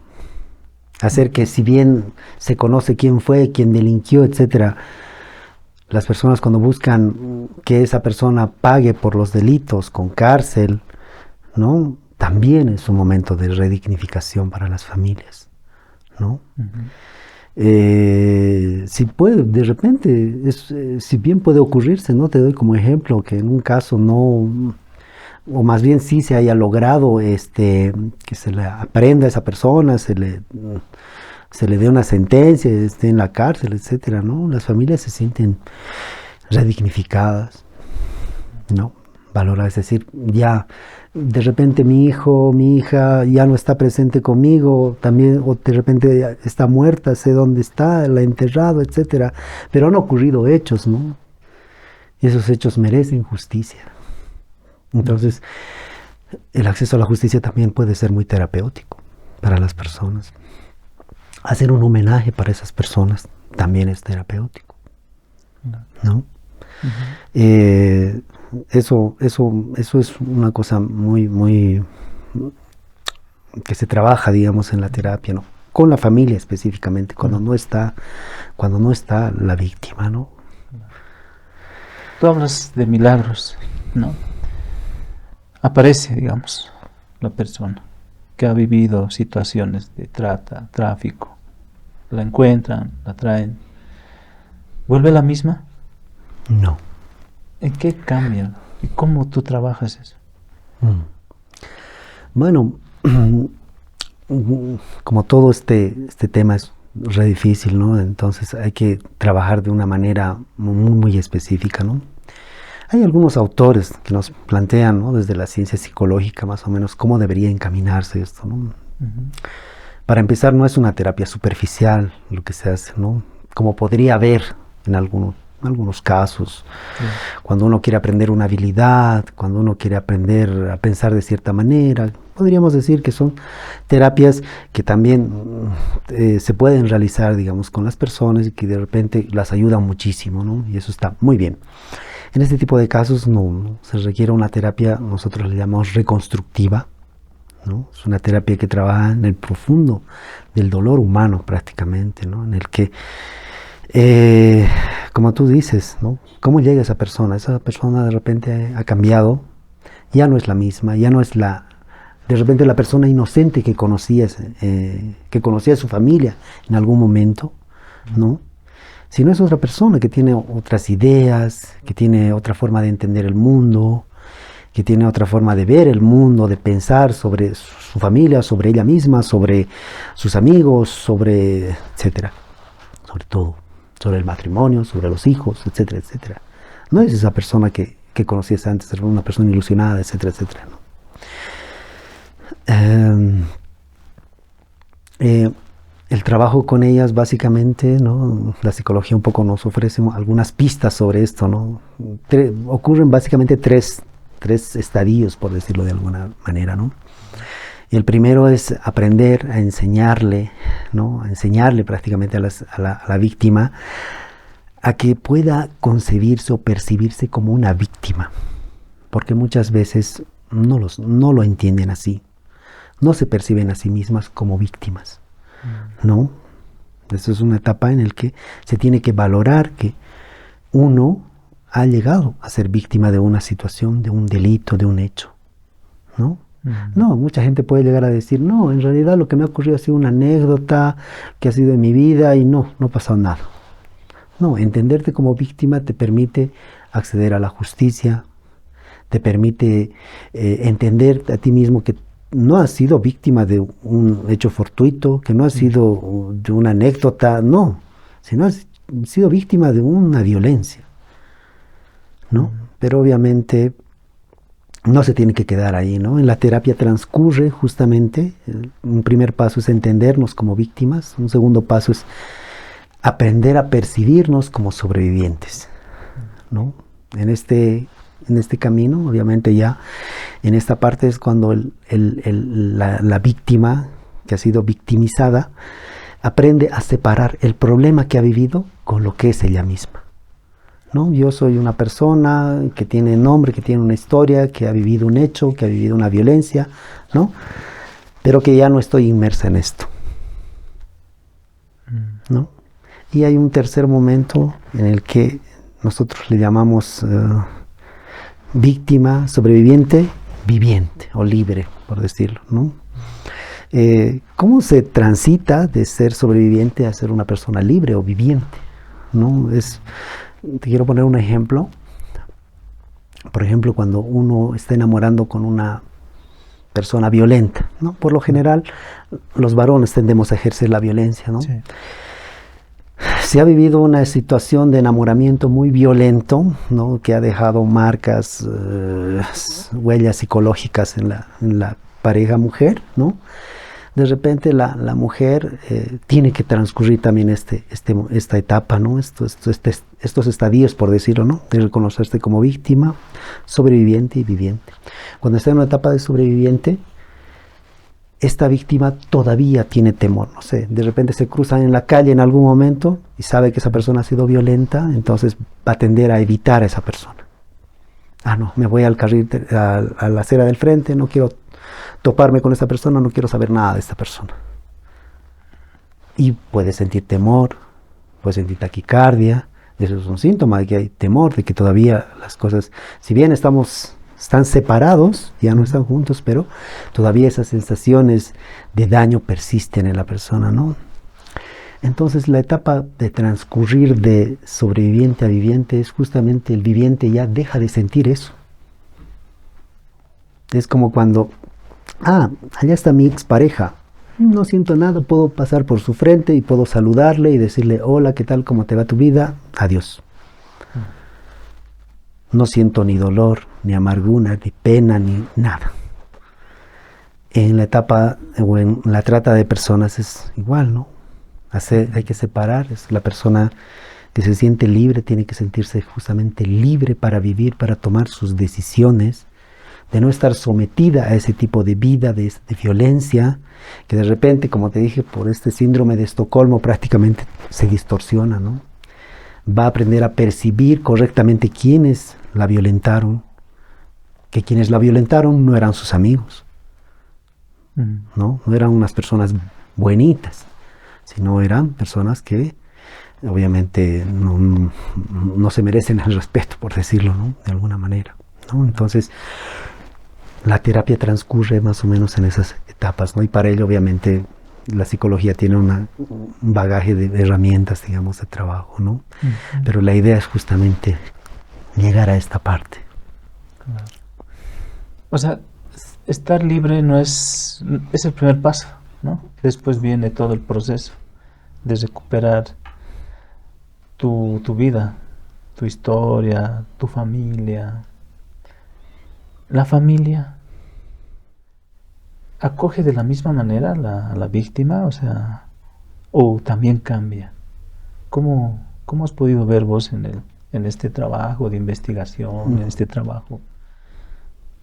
hacer que, si bien se conoce quién fue, quién delinquió, etcétera, las personas cuando buscan que esa persona pague por los delitos con cárcel, ¿no? También es un momento de redignificación para las familias, ¿no? Si puede, de repente, si bien puede ocurrirse, ¿no? Te doy como ejemplo que en un caso no, o más bien sí se haya logrado que se le aprenda a esa persona, se le dé una sentencia, esté en la cárcel, etcétera, ¿no? Las familias se sienten redignificadas, ¿no? Valoradas, es decir, ya de repente mi hijo, mi hija ya no está presente conmigo, también, o de repente está muerta, sé dónde está, la he enterrado, etcétera, pero han ocurrido hechos, ¿no? Y esos hechos merecen justicia. Entonces, el acceso a la justicia también puede ser muy terapéutico para las personas. Hacer un homenaje para esas personas también es terapéutico, ¿no? Eso es una cosa muy que se trabaja, digamos, en la terapia, ¿no? Con la familia específicamente, cuando no está la víctima, ¿no? Tú hablas de milagros, ¿no? Aparece, digamos, la persona que ha vivido situaciones de trata, tráfico, la encuentran, la traen, ¿vuelve la misma? No. ¿En qué cambia? ¿Y cómo tú trabajas eso? Bueno, como todo este tema es re difícil, ¿no? Entonces hay que trabajar de una manera muy específica, ¿no? Hay algunos autores que nos plantean, ¿no? Desde la ciencia psicológica más o menos cómo debería encaminarse esto, ¿no? Para empezar, no es una terapia superficial lo que se hace, ¿no? Como podría haber en algunos casos, cuando uno quiere aprender una habilidad, cuando uno quiere aprender a pensar de cierta manera, podríamos decir que son terapias que también se pueden realizar, digamos, con las personas y que de repente las ayudan muchísimo, ¿no? Y eso está muy bien. En este tipo de casos no se requiere una terapia, nosotros le llamamos reconstructiva, ¿no? Es una terapia que trabaja en el profundo del dolor humano prácticamente, ¿no? En el que como tú dices, ¿no? ¿Cómo llega esa persona? Esa persona de repente ha cambiado, ya no es la misma, ya no es de repente la persona inocente que conocía a su familia en algún momento, ¿no? Sino es otra persona que tiene otras ideas, que tiene otra forma de entender el mundo, que tiene otra forma de ver el mundo, de pensar sobre su familia, sobre ella misma, sobre sus amigos, sobre etcétera, sobre todo. Sobre el matrimonio, sobre los hijos, etcétera, etcétera. No es esa persona que conocías antes, era una persona ilusionada, etcétera, etcétera, ¿no? El trabajo con ellas básicamente, ¿no? La psicología un poco nos ofrece algunas pistas sobre esto, ¿no? Ocurren básicamente tres estadios, por decirlo de alguna manera, ¿no? Y el primero es aprender a enseñarle, ¿no? A enseñarle prácticamente a la víctima a que pueda concebirse o percibirse como una víctima, porque muchas veces no lo entienden así, no se perciben a sí mismas como víctimas, ¿no? Eso es una etapa en la que se tiene que valorar que uno ha llegado a ser víctima de una situación, de un delito, de un hecho, ¿no? No, mucha gente puede llegar a decir, no, en realidad lo que me ha ocurrido ha sido una anécdota que ha sido en mi vida y no ha pasado nada. No, entenderte como víctima te permite acceder a la justicia, te permite entender a ti mismo que no has sido víctima de un hecho fortuito, que no has sido de una anécdota, no, sino has sido víctima de una violencia, ¿no? Pero obviamente no se tiene que quedar ahí, ¿no? En la terapia transcurre justamente, un primer paso es entendernos como víctimas, un segundo paso es aprender a percibirnos como sobrevivientes, ¿no? En este camino, obviamente ya en esta parte es cuando la víctima, que ha sido victimizada, aprende a separar el problema que ha vivido con lo que es ella misma, ¿no? Yo soy una persona que tiene nombre, que tiene una historia, que ha vivido un hecho, que ha vivido una violencia, ¿no? Pero que ya no estoy inmersa en esto, ¿no? Y hay un tercer momento en el que nosotros le llamamos víctima, sobreviviente, viviente o libre, por decirlo, ¿no? ¿Cómo se transita de ser sobreviviente a ser una persona libre o viviente, ¿no? Te quiero poner un ejemplo. Por ejemplo, cuando uno está enamorando con una persona violenta, ¿no? Por lo general, los varones tendemos a ejercer la violencia, ¿no? Sí. Si ha vivido una situación de enamoramiento muy violento, ¿no? Que ha dejado marcas, huellas psicológicas en la pareja mujer, ¿no? De repente la mujer tiene que transcurrir también esta etapa, ¿no? Estos estadios, por decirlo, ¿no? De reconocerse como víctima, sobreviviente y viviente. Cuando está en una etapa de sobreviviente, esta víctima todavía tiene temor, no sé, de repente se cruzan en la calle en algún momento y sabe que esa persona ha sido violenta, entonces va a tender a evitar a esa persona. No, me voy al carril, a la acera del frente, no quiero toparme con esta persona, no quiero saber nada de esta persona. Y puede sentir temor, puede sentir taquicardia, eso es un síntoma de que hay temor, de que todavía las cosas, si bien están separados, ya no están juntos, pero todavía esas sensaciones de daño persisten en la persona, ¿no? Entonces la etapa de transcurrir de sobreviviente a viviente es justamente el viviente ya deja de sentir eso. Es como cuando, allá está mi expareja, no siento nada, puedo pasar por su frente y puedo saludarle y decirle, hola, ¿qué tal? ¿Cómo te va tu vida? Adiós. No siento ni dolor, ni amargura, ni pena, ni nada. En la etapa o en la trata de personas es igual, ¿no? Hay que separar, es la persona que se siente libre, tiene que sentirse justamente libre para vivir, para tomar sus decisiones, de no estar sometida a ese tipo de vida, de violencia, que de repente, como te dije, por este síndrome de Estocolmo prácticamente se distorsiona, ¿no? Va a aprender a percibir correctamente quiénes la violentaron, que quienes la violentaron no eran sus amigos, ¿no? No eran unas personas buenitas, sino eran personas que obviamente no se merecen el respeto, por decirlo, ¿no? De alguna manera, ¿no? Entonces, la terapia transcurre más o menos en esas etapas, ¿no? Y para ello, obviamente, la psicología tiene un bagaje de herramientas, digamos, de trabajo, ¿no? Uh-huh. Pero la idea es justamente llegar a esta parte. Claro. O sea, estar libre no es el primer paso, ¿no? Después viene todo el proceso de recuperar tu vida, tu historia, tu familia. La familia acoge de la misma manera a la víctima, o sea, o también cambia. ¿Cómo has podido ver vos en este trabajo de investigación, en este trabajo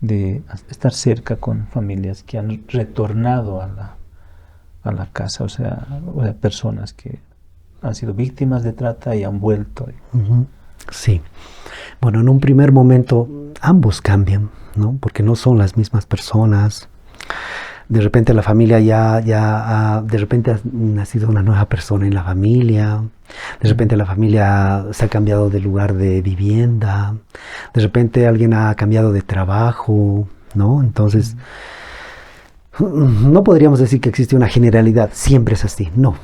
de estar cerca con familias que han retornado a la casa, o sea, personas que han sido víctimas de trata y han vuelto? Uh-huh. Sí. Bueno, en un primer momento ambos cambian, ¿no? Porque no son las mismas personas. De repente la familia de repente ha nacido una nueva persona en la familia, de repente la familia se ha cambiado de lugar de vivienda, de repente alguien ha cambiado de trabajo, ¿no? Entonces, no podríamos decir que existe una generalidad, siempre es así, no.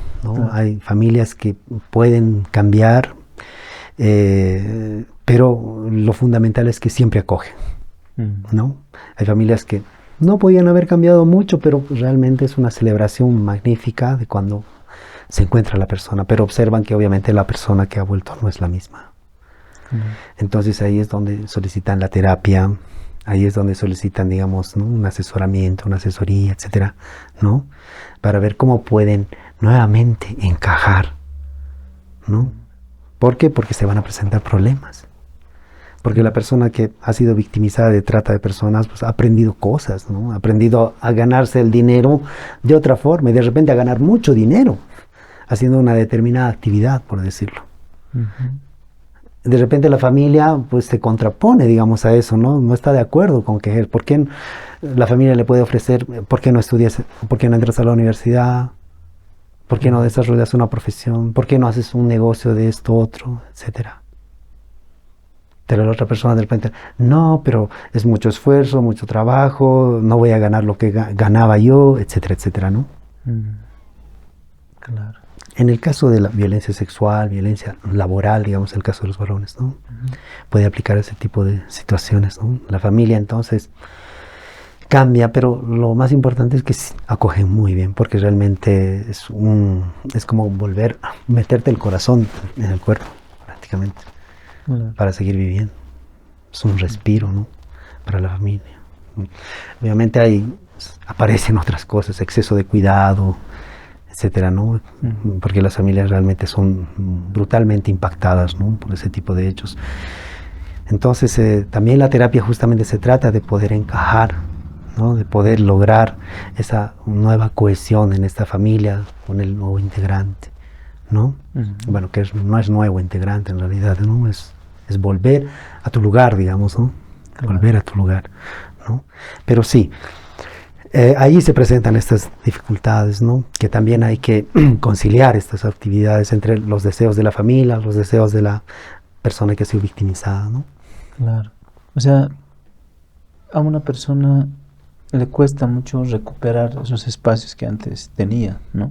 Hay familias que pueden cambiar, pero lo fundamental es que siempre acogen, ¿no? Hay familias que no podían haber cambiado mucho, pero realmente es una celebración magnífica de cuando se encuentra la persona, pero observan que obviamente la persona que ha vuelto no es la misma. Entonces ahí es donde solicitan la terapia, ahí es donde solicitan, digamos, ¿no? Un asesoramiento, una asesoría, etcétera, ¿no? Para ver cómo pueden nuevamente encajar, ¿no? ¿Por qué? Porque se van a presentar problemas. Porque la persona que ha sido victimizada de trata de personas, pues ha aprendido cosas, ¿no? Ha aprendido a ganarse el dinero de otra forma y de repente a ganar mucho dinero haciendo una determinada actividad, por decirlo. De repente la familia pues se contrapone, digamos, a eso, ¿no? No está de acuerdo con que ¿por qué la familia le puede ofrecer, por qué no estudias, por qué no entras a la universidad, por qué no desarrollas una profesión, por qué no haces un negocio de esto, otro, etcétera? Pero la otra persona de repente, no, pero es mucho esfuerzo, mucho trabajo, no voy a ganar lo que ganaba yo, etcétera, etcétera, ¿no? Claro. En el caso de la violencia sexual, violencia laboral, digamos, el caso de los varones, ¿no? Puede aplicar ese tipo de situaciones, ¿no? La familia entonces cambia, pero lo más importante es que acogen muy bien, porque realmente es como volver a meterte el corazón en el cuerpo, prácticamente. Para seguir viviendo. Es un respiro, ¿no? Para la familia. Obviamente aparecen otras cosas, exceso de cuidado, etcétera, ¿no? Porque las familias realmente son brutalmente impactadas, ¿no? Por ese tipo de hechos. Entonces, también la terapia justamente se trata de poder encajar, ¿no? De poder lograr esa nueva cohesión en esta familia con el nuevo integrante, ¿no? Bueno, que no es nuevo integrante en realidad, ¿no? Es volver a tu lugar, digamos, ¿no? Claro. Volver a tu lugar, ¿no? Pero sí, ahí se presentan estas dificultades, ¿no? Que también hay que conciliar estas actividades entre los deseos de la familia, los deseos de la persona que ha sido victimizada, ¿no? Claro. O sea, a una persona le cuesta mucho recuperar esos espacios que antes tenía, ¿no?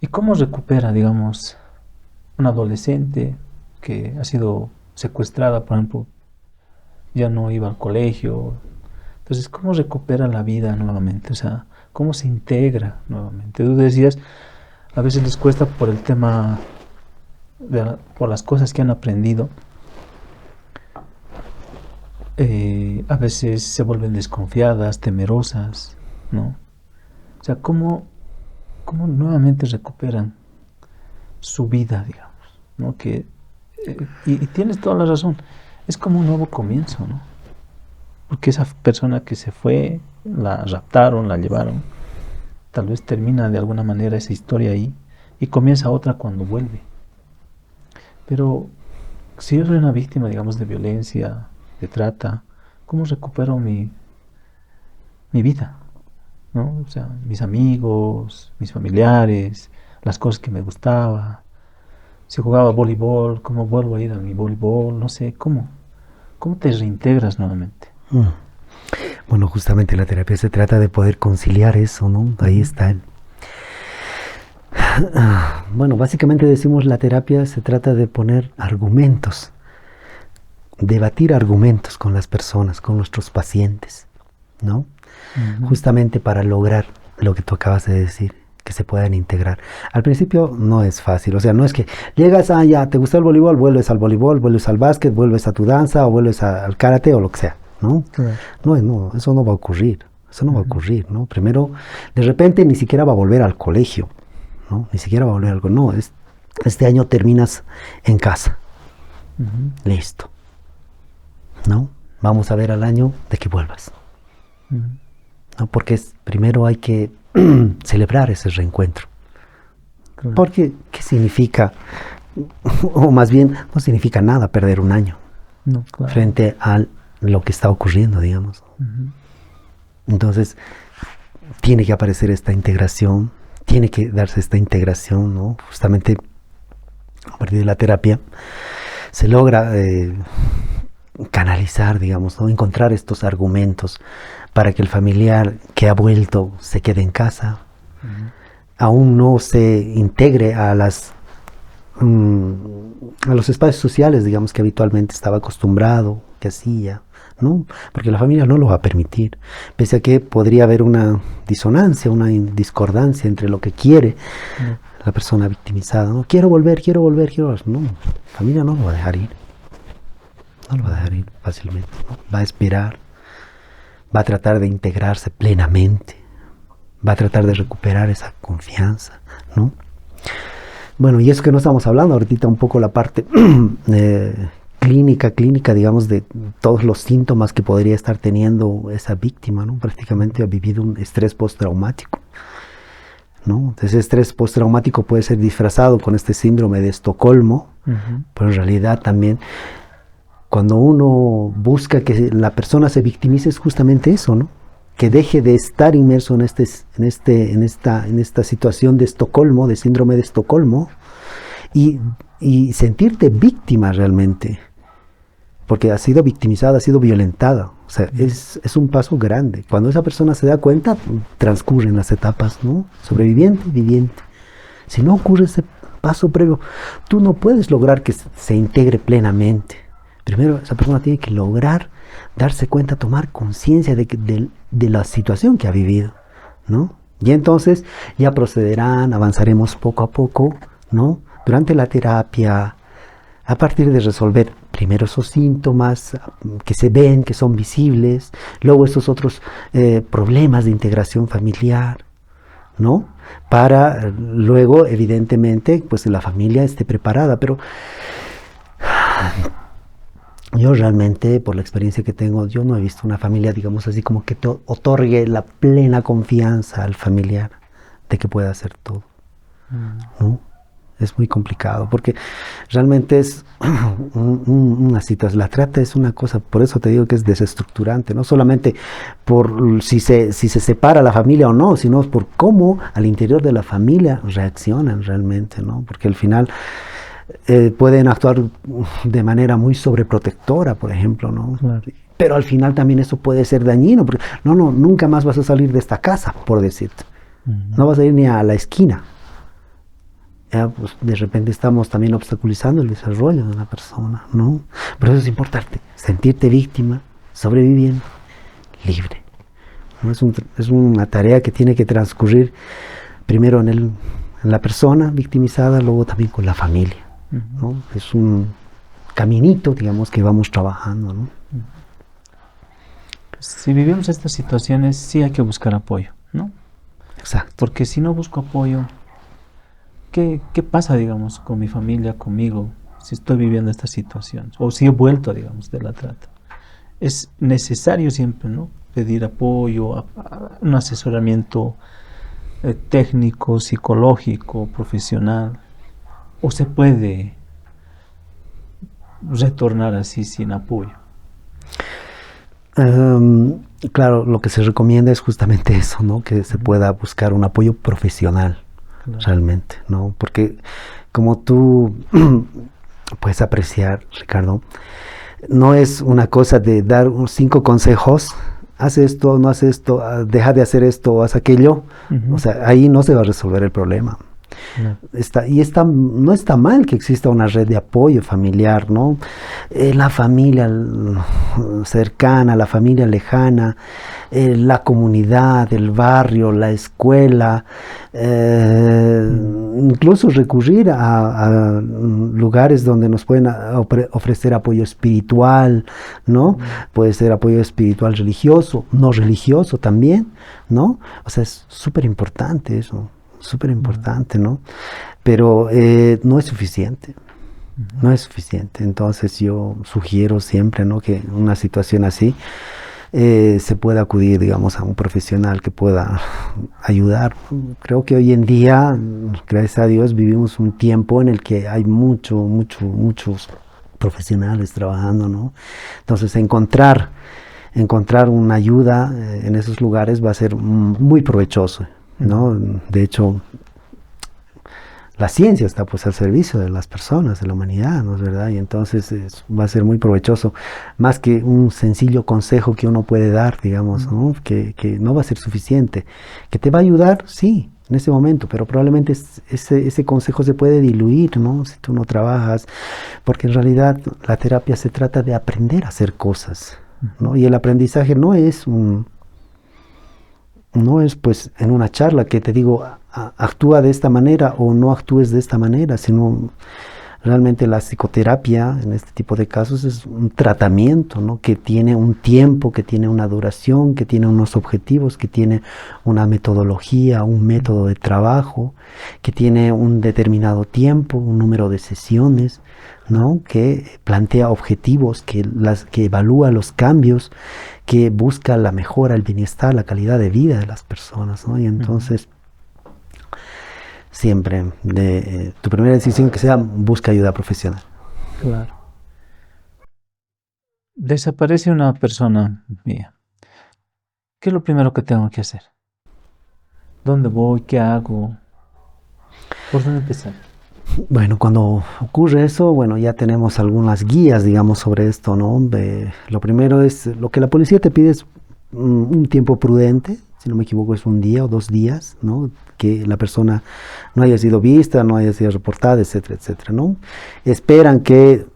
¿Y cómo recupera, digamos, un adolescente que ha sido secuestrada, por ejemplo, ya no iba al colegio? Entonces, ¿cómo recupera la vida nuevamente? O sea, ¿cómo se integra nuevamente? Tú decías, a veces les cuesta por el tema, por las cosas que han aprendido. A veces se vuelven desconfiadas, temerosas, ¿no? O sea, ¿cómo nuevamente recuperan su vida, digamos, ¿no? Y tienes toda la razón, es como un nuevo comienzo, ¿no? Porque esa persona que se fue, la raptaron, la llevaron, tal vez termina de alguna manera esa historia ahí y comienza otra cuando vuelve. Pero si yo soy una víctima, digamos, de violencia, de trata, ¿cómo recupero mi vida? ¿No? O sea, mis amigos, mis familiares, las cosas que me gustaba. Si jugaba voleibol, ¿cómo vuelvo a ir a mi voleibol? No sé, ¿cómo te reintegras nuevamente? Bueno, justamente la terapia se trata de poder conciliar eso, ¿no? Ahí está. Bueno, básicamente decimos la terapia se trata de poner argumentos, debatir argumentos con las personas, con nuestros pacientes, ¿no? Justamente para lograr lo que tú acabas de decir, que se puedan integrar. Al principio no es fácil, o sea, no es que llegas, ya, te gusta el voleibol, vuelves al voleibol, vuelves al básquet, vuelves a tu danza o vuelves al karate o lo que sea, ¿no? Claro. No, eso no va a ocurrir, ¿no? Primero, de repente ni siquiera va a volver al colegio, ¿no? Ni siquiera va a volver al colegio, no, este año terminas en casa, listo, ¿no? Vamos a ver al año de que vuelvas, ¿no? Porque primero hay que celebrar ese reencuentro. Claro. Porque, ¿qué significa? O más bien, no significa nada perder un año frente a lo que está ocurriendo, digamos. Entonces, tiene que aparecer esta integración, tiene que darse esta integración, ¿no? Justamente a partir de la terapia se logra canalizar, digamos, ¿no? Encontrar estos argumentos para que el familiar que ha vuelto se quede en casa, aún no se integre a los espacios sociales, digamos, que habitualmente estaba acostumbrado, que hacía, ¿no? Porque la familia no lo va a permitir, pese a que podría haber una disonancia, una discordancia entre lo que quiere la persona victimizada, ¿no? Quiero volver, no, la familia no lo va a dejar ir, no lo va a dejar ir fácilmente, ¿no? Va a esperar, va a tratar de integrarse plenamente, va a tratar de recuperar esa confianza, ¿no? Bueno, y eso que no estamos hablando ahorita un poco la parte clínica, digamos, de todos los síntomas que podría estar teniendo esa víctima, ¿no? Prácticamente ha vivido un estrés postraumático, ¿no? Entonces, ese estrés postraumático puede ser disfrazado con este síndrome de Estocolmo, pero en realidad también cuando uno busca que la persona se victimice es justamente eso, ¿no? Que deje de estar inmerso en esta situación de Estocolmo, de síndrome de Estocolmo, y sentirte víctima realmente, porque ha sido victimizada, ha sido violentada. O sea, es un paso grande. Cuando esa persona se da cuenta, transcurren las etapas, ¿no? Sobreviviente, viviente. Si no ocurre ese paso previo, tú no puedes lograr que se integre plenamente. Primero, esa persona tiene que lograr darse cuenta, tomar conciencia de la situación que ha vivido, ¿no? Y entonces ya procederán, avanzaremos poco a poco, ¿no? Durante la terapia, a partir de resolver primero esos síntomas que se ven, que son visibles, luego esos otros problemas de integración familiar, ¿no? Para luego, evidentemente, pues la familia esté preparada, pero yo realmente, por la experiencia que tengo, yo no he visto una familia, digamos así, como que otorgue la plena confianza al familiar de que pueda hacer todo, ¿no? Es muy complicado, porque realmente es una situación, la trata es una cosa, por eso te digo que es desestructurante, no solamente por si se separa la familia o no, sino por cómo al interior de la familia reaccionan realmente, ¿no? Porque al final pueden actuar de manera muy sobreprotectora, por ejemplo, ¿no? Claro. Pero al final también eso puede ser dañino, porque nunca más vas a salir de esta casa, por decirte. No vas a ir ni a la esquina. Ya, pues, de repente estamos también obstaculizando el desarrollo de una persona, ¿no? Pero eso es importante, sentirte víctima, sobreviviendo, libre, ¿no? Es una tarea que tiene que transcurrir primero en la persona victimizada, luego también con la familia, ¿no? Es un caminito, digamos, que vamos trabajando, ¿no? Si vivimos estas situaciones, sí hay que buscar apoyo, ¿no? Exacto. Porque si no busco apoyo, ¿qué pasa, digamos, con mi familia, conmigo, si estoy viviendo esta situación? O si he vuelto, digamos, de la trata. Es necesario siempre, ¿no? Pedir apoyo, un asesoramiento técnico, psicológico, profesional. ¿O se puede retornar así sin apoyo? Claro, lo que se recomienda es justamente eso, ¿no? Que se pueda buscar un apoyo profesional. Claro. Realmente, ¿no? Porque como tú puedes apreciar, Ricardo, no es una cosa de dar 5 consejos, haz esto, no haz esto, deja de hacer esto, haz aquello. O sea, ahí no se va a resolver el problema. No. No está mal que exista una red de apoyo familiar, ¿no? La familia cercana, la familia lejana, la comunidad, el barrio, la escuela, incluso recurrir a lugares donde nos pueden ofrecer apoyo espiritual, ¿no? Puede ser apoyo espiritual religioso, no religioso también, ¿no? O sea, es súper importante eso. Súper importante, ¿no? Pero no es suficiente, no es suficiente. Entonces yo sugiero siempre, ¿no? Que en una situación así se pueda acudir, digamos, a un profesional que pueda ayudar. Creo que hoy en día, gracias a Dios, vivimos un tiempo en el que hay muchos profesionales trabajando, ¿no? Entonces encontrar una ayuda en esos lugares va a ser muy provechoso, ¿no? De hecho, la ciencia está pues al servicio de las personas, de la humanidad, ¿no es verdad? Y entonces va a ser muy provechoso, más que un sencillo consejo que uno puede dar, digamos, ¿no? Que no va a ser suficiente, que te va a ayudar, sí, en ese momento, pero probablemente ese consejo se puede diluir, ¿no? Si tú no trabajas, porque en realidad la terapia se trata de aprender a hacer cosas, ¿no? Y el aprendizaje no es pues en una charla que te digo actúa de esta manera o no actúes de esta manera, sino Realmente la psicoterapia en este tipo de casos es un tratamiento, ¿no? Que tiene un tiempo, que tiene una duración, que tiene unos objetivos, que tiene una metodología, un método de trabajo, que tiene un determinado tiempo, un número de sesiones, ¿no? Que plantea objetivos, que evalúa los cambios, que busca la mejora, el bienestar, la calidad de vida de las personas, ¿no? Y entonces siempre, tu primera decisión que sea, busca ayuda profesional. Claro. Desaparece una persona mía. ¿Qué es lo primero que tengo que hacer? ¿Dónde voy? ¿Qué hago? ¿Por dónde empezar? Bueno, cuando ocurre eso, bueno, ya tenemos algunas guías, digamos, sobre esto, ¿no? Lo primero es, lo que la policía te pide es un tiempo prudente, si no me equivoco es 1 día o 2 días, ¿no? Que la persona no haya sido vista, no haya sido reportada, etcétera, etcétera, ¿no? Esperan que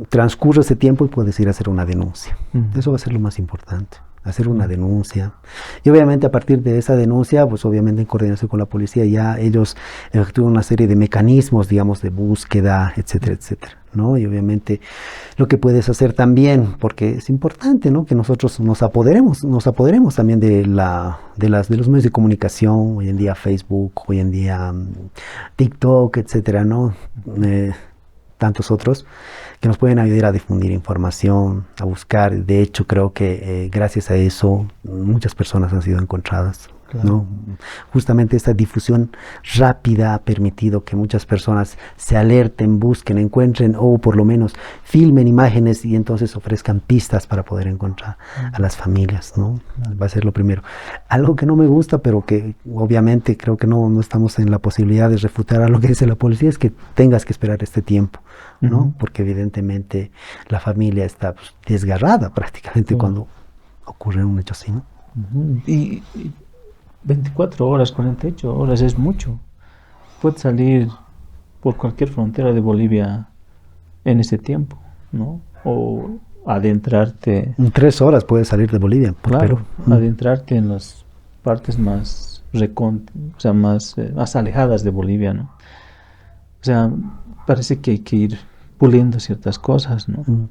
transcurra ese tiempo y puedes ir a hacer una denuncia. Eso va a ser lo más importante, hacer una denuncia. Y obviamente a partir de esa denuncia, pues obviamente en coordinación con la policía, ya ellos efectúan una serie de mecanismos, digamos, de búsqueda, etcétera, etcétera, ¿no? Y obviamente lo que puedes hacer también, porque es importante, ¿no? Que nosotros nos apoderemos también de los medios de comunicación, hoy en día Facebook, hoy en día TikTok, etcétera, ¿no? Tantos otros que nos pueden ayudar a difundir información, a buscar. De hecho, creo que gracias a eso muchas personas han sido encontradas. Claro. ¿No? Justamente esta difusión rápida ha permitido que muchas personas se alerten, busquen, encuentren o por lo menos filmen imágenes y entonces ofrezcan pistas para poder encontrar a las familias, ¿no? Va a ser lo primero. Algo que no me gusta, pero que obviamente creo que no estamos en la posibilidad de refutar a lo que dice la policía, es que tengas que esperar este tiempo, ¿no? Porque evidentemente la familia está pues, desgarrada prácticamente cuando ocurre un hecho así, ¿no? Y 24 horas, 48 horas es mucho. Puedes salir por cualquier frontera de Bolivia en ese tiempo, ¿no? O adentrarte. En 3 horas puedes salir de Bolivia por Claro, Perú. adentrarte en las partes más más alejadas de Bolivia, ¿no? O sea, parece que hay que ir puliendo ciertas cosas, ¿no?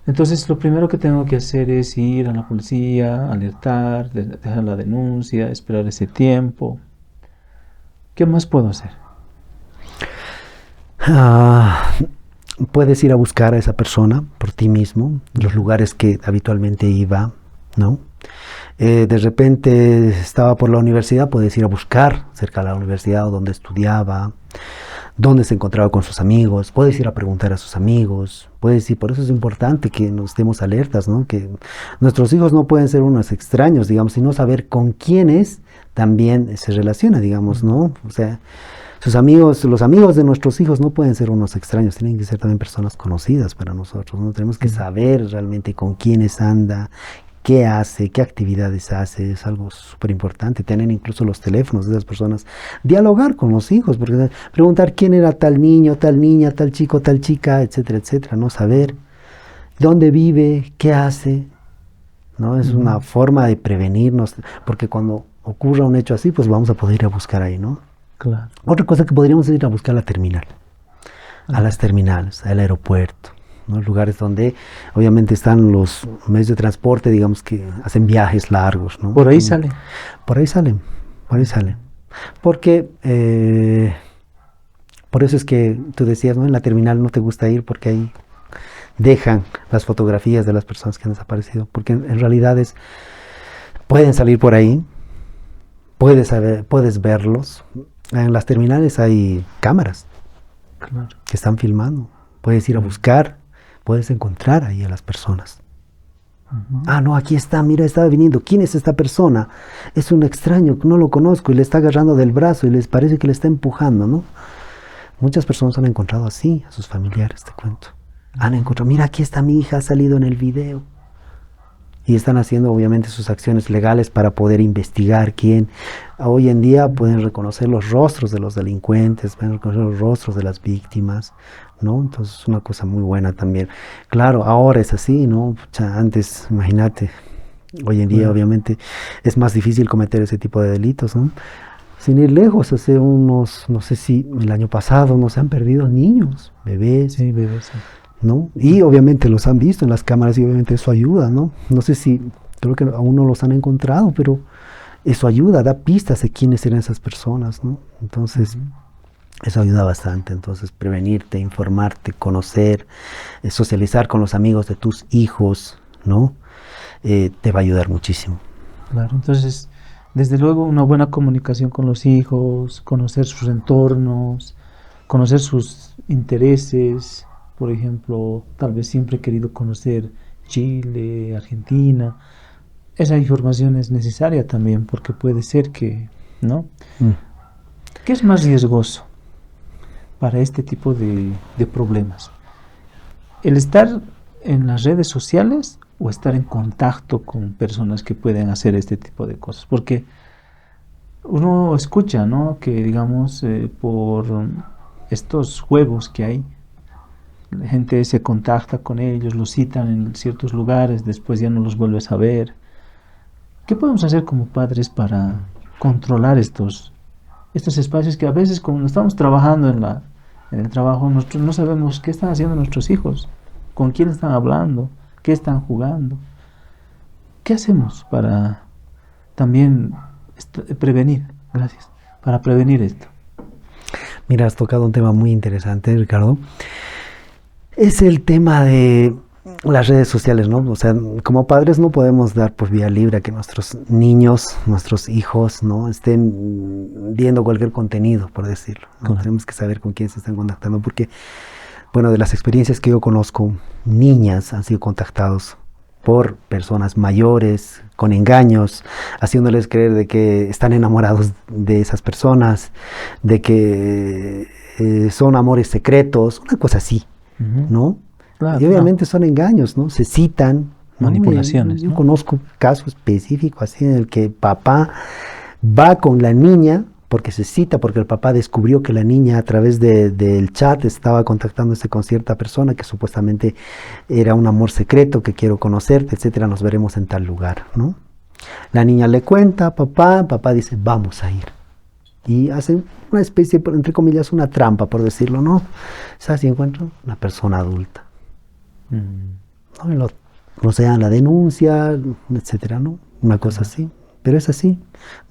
Entonces, lo primero que tengo que hacer es ir a la policía, alertar, dejar la denuncia, esperar ese tiempo. ¿Qué más puedo hacer? Puedes ir a buscar a esa persona por ti mismo, los lugares que habitualmente iba, ¿no? De repente estaba por la universidad, puedes ir a buscar cerca de la universidad o donde estudiaba, dónde se encontraba con sus amigos, puedes ir a preguntar a sus amigos, puedes ir, por eso es importante que nos estemos alertas, ¿no? Que nuestros hijos no pueden ser unos extraños, digamos, sino saber con quiénes también se relaciona, digamos, ¿no? O sea, sus amigos, los amigos de nuestros hijos no pueden ser unos extraños, tienen que ser también personas conocidas para nosotros, ¿no? Tenemos que saber realmente con quiénes anda, qué hace, qué actividades hace, es algo súper importante. Tener incluso los teléfonos de esas personas, dialogar con los hijos, porque preguntar quién era tal niño, tal niña, tal chico, tal chica, etcétera, etcétera, ¿no? Saber dónde vive, qué hace, ¿no? Es una forma de prevenirnos, porque cuando ocurra un hecho así, pues vamos a poder ir a buscar ahí, ¿no? Claro. Otra cosa que podríamos ir a buscar la terminal, a las terminales, al aeropuerto, ¿no? Lugares donde obviamente están los medios de transporte, digamos, que hacen viajes largos, ¿no? Por ahí sale. Por ahí salen, por ahí salen. Porque, por eso es que tú decías, ¿no? En la terminal no te gusta ir porque ahí dejan las fotografías de las personas que han desaparecido, porque en realidad pueden salir por ahí, puedes verlos. En las terminales hay cámaras que están filmando. Puedes ir a buscar, puedes encontrar ahí a las personas. Ah, no, aquí está, mira, estaba viniendo. ¿Quién es esta persona? Es un extraño, no lo conozco, y le está agarrando del brazo y les parece que le está empujando, ¿no? Muchas personas han encontrado así a sus familiares, te cuento. Han encontrado, mira, aquí está mi hija, ha salido en el video. Y están haciendo obviamente sus acciones legales para poder investigar quién. Hoy en día pueden reconocer los rostros de los delincuentes, pueden reconocer los rostros de las víctimas, ¿no? Entonces es una cosa muy buena también. Claro, ahora es así, ¿no? Antes, imagínate, hoy en día obviamente es más difícil cometer ese tipo de delitos, ¿no? sin ir lejos, hace unos, no sé si el año pasado, no se han perdido niños, bebés, Sí, bebés. Sí. ¿no? Y obviamente los han visto en las cámaras y obviamente eso ayuda, ¿no? No sé si, creo que aún no los han encontrado, pero eso ayuda, da pistas de quiénes eran esas personas, ¿no? Entonces, eso ayuda bastante. Entonces, prevenirte, informarte, conocer, socializar con los amigos de tus hijos, ¿no? Te va a ayudar muchísimo. Claro, entonces, desde luego, una buena comunicación con los hijos, conocer sus entornos, conocer sus intereses. Por ejemplo, tal vez siempre he querido conocer Chile, Argentina. Esa información es necesaria también porque puede ser que, ¿no? ¿Qué es más riesgoso para este tipo de problemas? ¿El estar en las redes sociales o estar en contacto con personas que pueden hacer este tipo de cosas? Porque uno escucha, ¿no? Que digamos, por estos juegos que hay, la gente se contacta con ellos, los citan en ciertos lugares, después ya no los vuelves a ver. ¿Qué podemos hacer como padres para controlar estos espacios que a veces cuando estamos trabajando en el trabajo nosotros no sabemos qué están haciendo nuestros hijos, con quién están hablando, qué están jugando? ¿Qué hacemos para también prevenir? Gracias. Para prevenir esto. Mira, has tocado un tema muy interesante, Ricardo. Es el tema de las redes sociales, ¿no? O sea, como padres no podemos dar por vía libre a que nuestros niños, nuestros hijos, ¿no? Estén viendo cualquier contenido, por decirlo, ¿no? Claro. Tenemos que saber con quién se están contactando, porque, bueno, de las experiencias que yo conozco, niñas han sido contactados por personas mayores, con engaños, haciéndoles creer de que están enamorados de esas personas, de que son amores secretos, una cosa así, ¿no? Claro, Y obviamente son engaños, ¿no? Se citan, ¿no? manipulaciones. Yo ¿no? conozco casos específicos así en el que papá va con la niña porque se cita, porque el papá descubrió que la niña a través del chat estaba contactándose con cierta persona que supuestamente era un amor secreto, que quiero conocerte, etcétera, nos veremos en tal lugar, ¿no? La niña le cuenta a papá, papá dice, vamos a ir. Y hacen una especie, entre comillas, una trampa, por decirlo, ¿no? ¿Sabes si encuentran? Una persona adulta. ¿No? O sea, la denuncia, etcétera, ¿no? Una cosa así. Pero es así,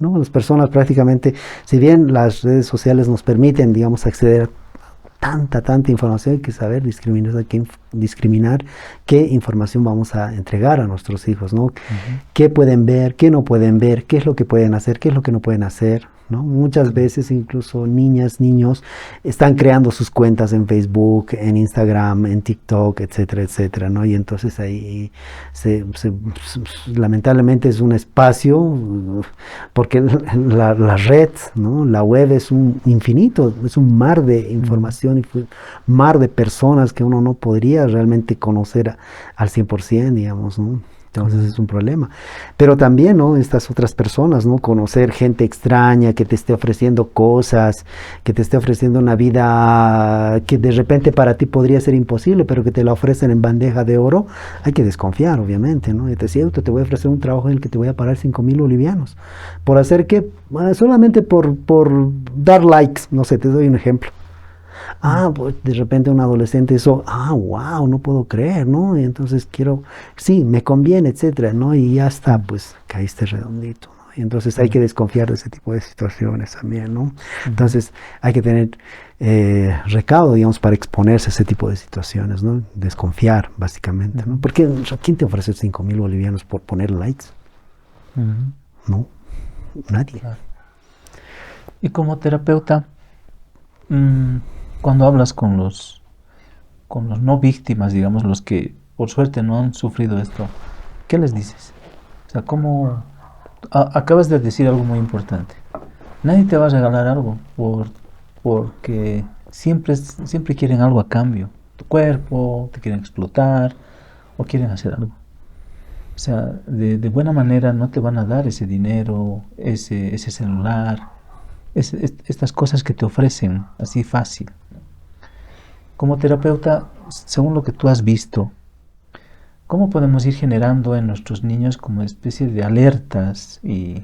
¿no? Las personas prácticamente, si bien las redes sociales nos permiten, digamos, acceder a tanta información, hay que saber discriminar qué información vamos a entregar a nuestros hijos, ¿no? Qué pueden ver, qué no pueden ver, qué es lo que pueden hacer, qué es lo que no pueden hacer, ¿no? Muchas veces incluso niñas, niños están creando sus cuentas en Facebook, en Instagram, en TikTok, etcétera, etcétera, ¿no? Y entonces ahí lamentablemente es un espacio, porque la red, ¿no? La web es un infinito, es un mar de información y mar de personas que uno no podría realmente conocer al 100%, digamos, ¿no? Entonces es un problema. Pero también, ¿no? Estas otras personas, ¿no? Conocer gente extraña que te esté ofreciendo cosas, que te esté ofreciendo una vida que de repente para ti podría ser imposible, pero que te la ofrecen en bandeja de oro, hay que desconfiar, obviamente, ¿no? Y te decía, te voy a ofrecer un trabajo en el que te voy a pagar 5,000 bolivianos. ¿Por hacer qué? Solamente por dar likes, no sé, te doy un ejemplo. Pues de repente un adolescente eso, wow, no puedo creer, ¿no? Y entonces sí, me conviene, etcétera, ¿no? Y ya está, pues caíste redondito, ¿no? Y entonces hay que desconfiar de ese tipo de situaciones también, ¿no? Entonces hay que tener recaudo, digamos, para exponerse a ese tipo de situaciones, ¿no? Desconfiar, básicamente, ¿no? Porque ¿quién te ofrece 5,000 bolivianos por poner likes? No, nadie. Claro. Y como terapeuta, cuando hablas con los no víctimas, digamos, los que por suerte no han sufrido esto, ¿qué les dices? O sea, ¿cómo? Acabas de decir algo muy importante. Nadie te va a regalar algo porque siempre quieren algo a cambio. Tu cuerpo, te quieren explotar o quieren hacer algo. O sea, de buena manera no te van a dar ese dinero, ese celular, estas cosas que te ofrecen así fácil. Como terapeuta, según lo que tú has visto, ¿cómo podemos ir generando en nuestros niños como especie de alertas y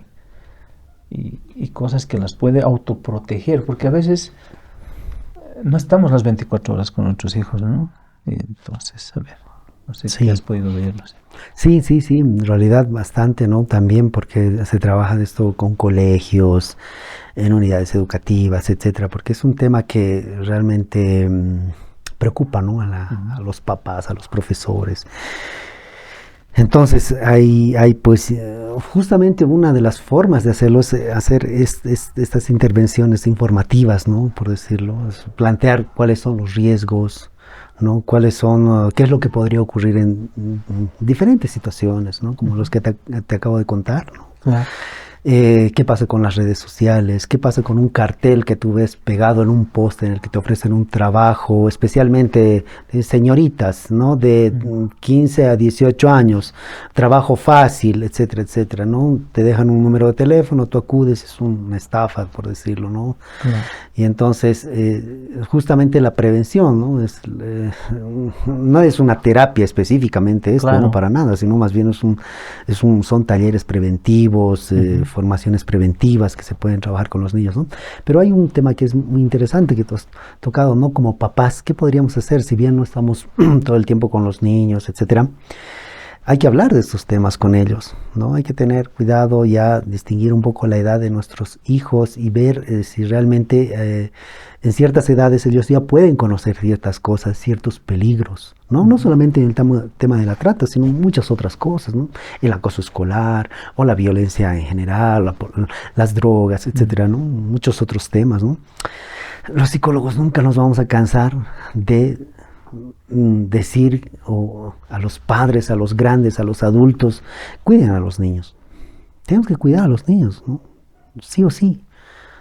y cosas que las puede autoproteger, porque a veces no estamos las 24 horas con nuestros hijos, ¿no? Y entonces, a ver, no sé si has podido ver, no sé. Sí, sí, sí, en realidad bastante, ¿no? También porque se trabaja de esto con colegios, en unidades educativas, etcétera, porque es un tema que realmente preocupa, ¿no? A los papás, a los profesores. Entonces, hay pues justamente una de las formas de hacerlo es hacer estas intervenciones informativas, ¿no? Por decirlo, es plantear cuáles son los riesgos, ¿no? Cuáles son, qué es lo que podría ocurrir en diferentes situaciones, ¿no? Como los que te acabo de contar, ¿no? Claro. ¿Qué pasa con las redes sociales? ¿Qué pasa con un cartel que tú ves pegado en un poste en el que te ofrecen un trabajo, especialmente señoritas, ¿no? De 15 a 18 años, trabajo fácil, etcétera, etcétera, ¿no? Te dejan un número de teléfono, tú acudes, es una estafa, por decirlo, ¿no? Y entonces, justamente la prevención, ¿no? No es una terapia específicamente esto, no para nada, sino más bien son talleres preventivos, formaciones preventivas que se pueden trabajar con los niños, ¿no? Pero hay un tema que es muy interesante que tú has tocado, ¿no? Como papás, ¿qué podríamos hacer si bien no estamos todo el tiempo con los niños, etcétera? Hay que hablar de estos temas con ellos, ¿no? Hay que tener cuidado, ya distinguir un poco la edad de nuestros hijos y ver si realmente en ciertas edades ellos ya pueden conocer ciertas cosas, ciertos peligros, ¿no? No solamente en el tema de la trata, sino muchas otras cosas, ¿no? El acoso escolar o la violencia en general, las drogas, etcétera, ¿no? Muchos otros temas, ¿no? Los psicólogos nunca nos vamos a cansar de decir a los padres, a los grandes, a los adultos, cuiden a los niños. Tenemos que cuidar a los niños, ¿no? Sí o sí.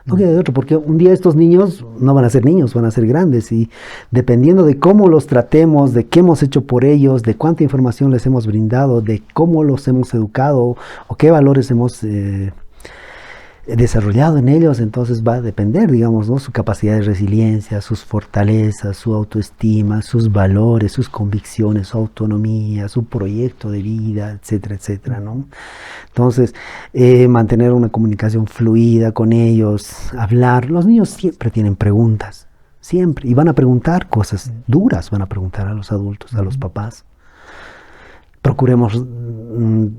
No queda de otro, porque un día estos niños no van a ser niños, van a ser grandes, y dependiendo de cómo los tratemos, de qué hemos hecho por ellos, de cuánta información les hemos brindado, de cómo los hemos educado o qué valores hemos desarrollado en ellos, entonces va a depender, digamos, ¿no? Su capacidad de resiliencia, sus fortalezas, su autoestima, sus valores, sus convicciones, su autonomía, su proyecto de vida, etcétera, etcétera, ¿no? Entonces, mantener una comunicación fluida con ellos, hablar. Los niños siempre tienen preguntas, siempre, y van a preguntar cosas duras, van a preguntar a los adultos, a los papás. Procuremos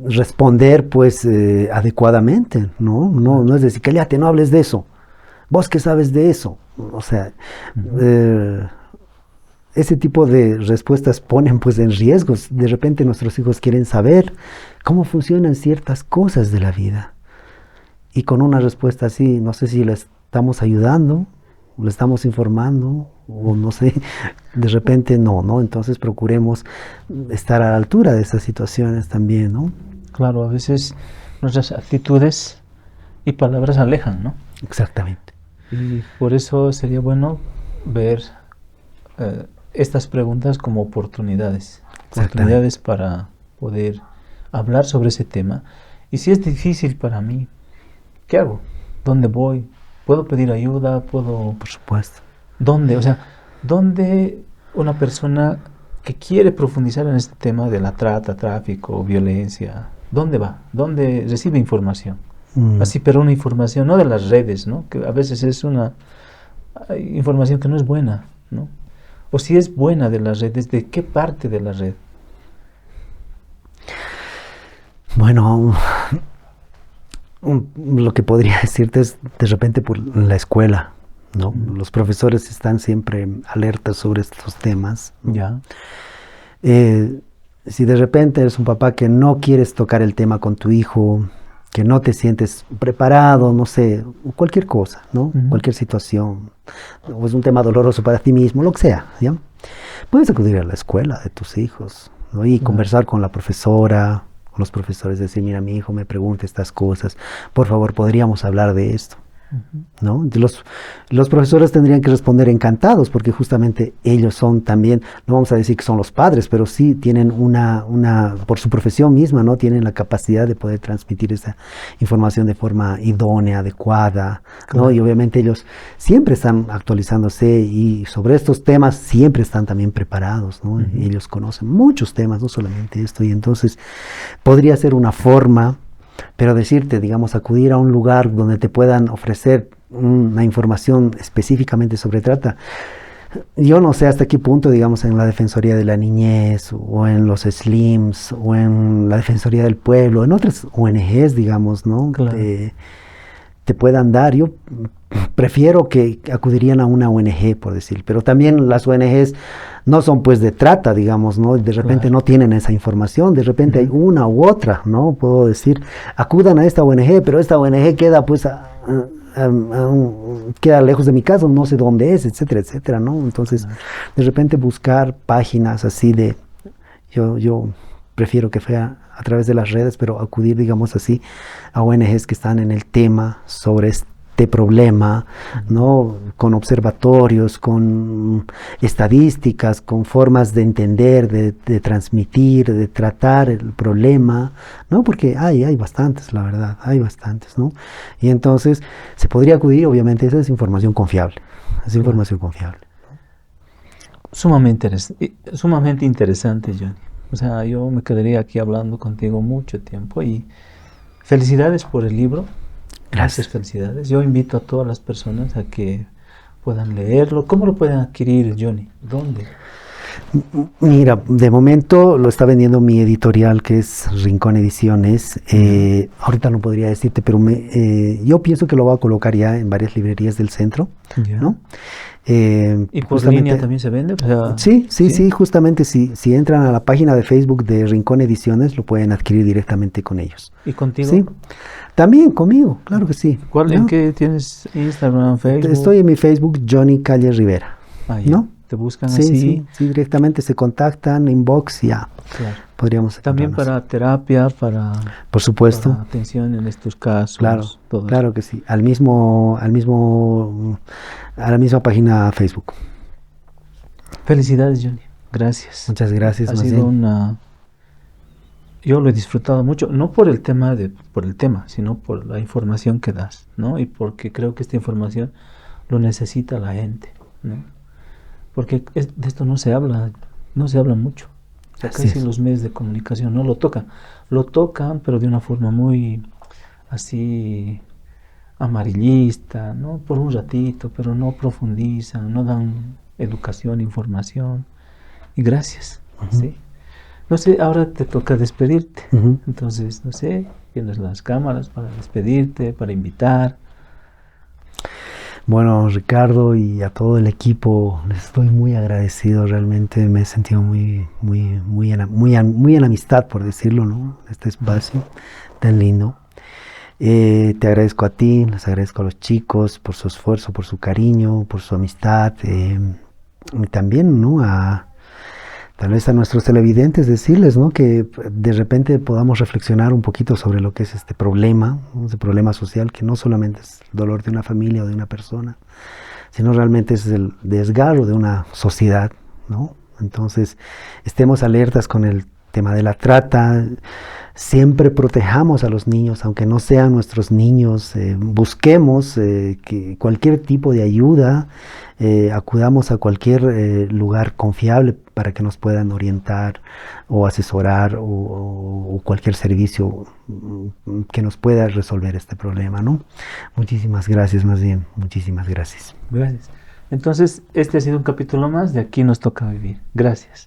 responder pues adecuadamente, ¿no? No es decir, cállate, no hables de eso, vos qué sabes de eso, o sea, ese tipo de respuestas ponen pues en riesgo. De repente nuestros hijos quieren saber cómo funcionan ciertas cosas de la vida, y con una respuesta así, no sé si le estamos ayudando, le estamos informando, o no sé, de repente no, entonces procuremos estar a la altura de esas situaciones también, ¿no? Claro, a veces nuestras actitudes y palabras alejan, ¿no? Exactamente. Y por eso sería bueno ver estas preguntas como oportunidades para poder hablar sobre ese tema. Y si es difícil para mí, ¿qué hago? ¿Dónde voy? ¿Puedo pedir ayuda? ¿Puedo...? Por supuesto. ¿Dónde? O sea, ¿dónde una persona que quiere profundizar en este tema de la trata, tráfico, violencia, dónde va? ¿Dónde recibe información? Así, pero una información no de las redes, ¿no? Que a veces es una información que no es buena, ¿no? O si es buena de las redes, ¿de qué parte de la red? Bueno, lo que podría decirte es de repente por la escuela, ¿no? Los profesores están siempre alertas sobre estos temas, ¿no? Ya. Si de repente eres un papá que no quieres tocar el tema con tu hijo, que no te sientes preparado, no sé, cualquier cosa, ¿no? Cualquier situación, o es un tema doloroso para ti mismo, lo que sea, ¿ya? Puedes acudir a la escuela de tus hijos, ¿no? Y conversar con la profesora, con los profesores, decir, mira, mi hijo me pregunta estas cosas, por favor, podríamos hablar de esto, ¿no? Los profesores tendrían que responder encantados, porque justamente ellos son también, no vamos a decir que son los padres, pero sí tienen por su profesión misma, ¿no? Tienen la capacidad de poder transmitir esa información de forma idónea, adecuada, ¿no? Claro. Y obviamente ellos siempre están actualizándose, y sobre estos temas siempre están también preparados, ¿no? Ellos conocen muchos temas, no solamente esto, y entonces podría ser una forma Pero decirte, digamos, acudir a un lugar donde te puedan ofrecer una información específicamente sobre trata, yo no sé hasta qué punto, digamos, en la Defensoría de la Niñez o en los SLIMs o en la Defensoría del Pueblo, en otras ONGs, digamos, ¿no? Claro. Te puedan dar. Yo prefiero que acudirían a una ONG, por decir, pero también las ONGs no son pues de trata, digamos, ¿no? De repente Claro. no tienen esa información, de repente hay una u otra, ¿no? Puedo decir, acudan a esta ONG, pero esta ONG queda pues queda lejos de mi casa, no sé dónde es, etcétera, etcétera, ¿no? Entonces, Claro. de repente buscar páginas así de, yo prefiero que sea a través de las redes, pero acudir, digamos así, a ONGs que están en el tema sobre este problema, ¿no? Con observatorios, con estadísticas, con formas de entender, de transmitir, de tratar el problema, ¿no? Porque hay bastantes, la verdad, hay bastantes, ¿no? Y entonces se podría acudir, obviamente, esa es información confiable, es información confiable. Sumamente interesante, Johnny. O sea, yo me quedaría aquí hablando contigo mucho tiempo y felicidades por el libro. Muchas Gracias. felicidades. Yo invito a todas las personas a que puedan leerlo. ¿Cómo lo pueden adquirir, Johnny? ¿Dónde? Mira, de momento lo está vendiendo mi editorial, que es Rincón Ediciones. Ahorita no podría decirte, pero yo pienso que lo voy a colocar ya en varias librerías del centro, Ya. ¿no? ¿Y por línea también se vende? O sea, Sí, justamente si entran a la página de Facebook de Rincón Ediciones, lo pueden adquirir directamente con ellos. ¿Y contigo? Sí, también conmigo, claro que sí. ¿En ¿no? qué tienes Instagram, Facebook? Estoy en mi Facebook, Johnny Calle Rivera. Ah, ya. ¿No? Te buscan Sí, así. sí, directamente se contactan, inbox, ya. Claro. Podríamos También encontrarnos. para terapia, Por supuesto. para atención en estos casos. Claro, Todo claro que sí. A la misma página Facebook. Felicidades, Johnny. Gracias. Muchas gracias, Ha más sido bien. yo lo he disfrutado mucho, no por el tema, sino por la información que das, ¿no? Y porque creo que esta información lo necesita la gente, ¿no? Porque de esto no se habla mucho. O sea, Así casi es. los medios de comunicación no lo tocan. Lo tocan, pero de una forma muy así amarillista, ¿no? Por un ratito, pero no profundizan, no dan educación, información. Y gracias, ¿sí? No sé, ahora te toca despedirte. Ujú. Entonces, no sé, tienes las cámaras para despedirte, para invitar. Bueno, Ricardo y a todo el equipo, les estoy muy agradecido. Realmente me he sentido muy en amistad, por decirlo, ¿no? Este espacio tan lindo. Te agradezco a ti, les agradezco a los chicos por su esfuerzo, por su cariño, por su amistad. Y también, ¿no? Tal vez a nuestros televidentes decirles, ¿no? Que de repente podamos reflexionar un poquito sobre lo que es este problema, ¿no? Este problema social, que no solamente es el dolor de una familia o de una persona, sino realmente es el desgarro de una sociedad, ¿no? Entonces, estemos alertas con el tema de la trata, siempre protejamos a los niños, aunque no sean nuestros niños, busquemos que cualquier tipo de ayuda, acudamos a cualquier lugar confiable para que nos puedan orientar o asesorar o cualquier servicio que nos pueda resolver este problema, ¿no? Muchísimas gracias, más bien, muchísimas gracias. Gracias. Entonces, este ha sido un capítulo más de Aquí nos toca vivir. Gracias.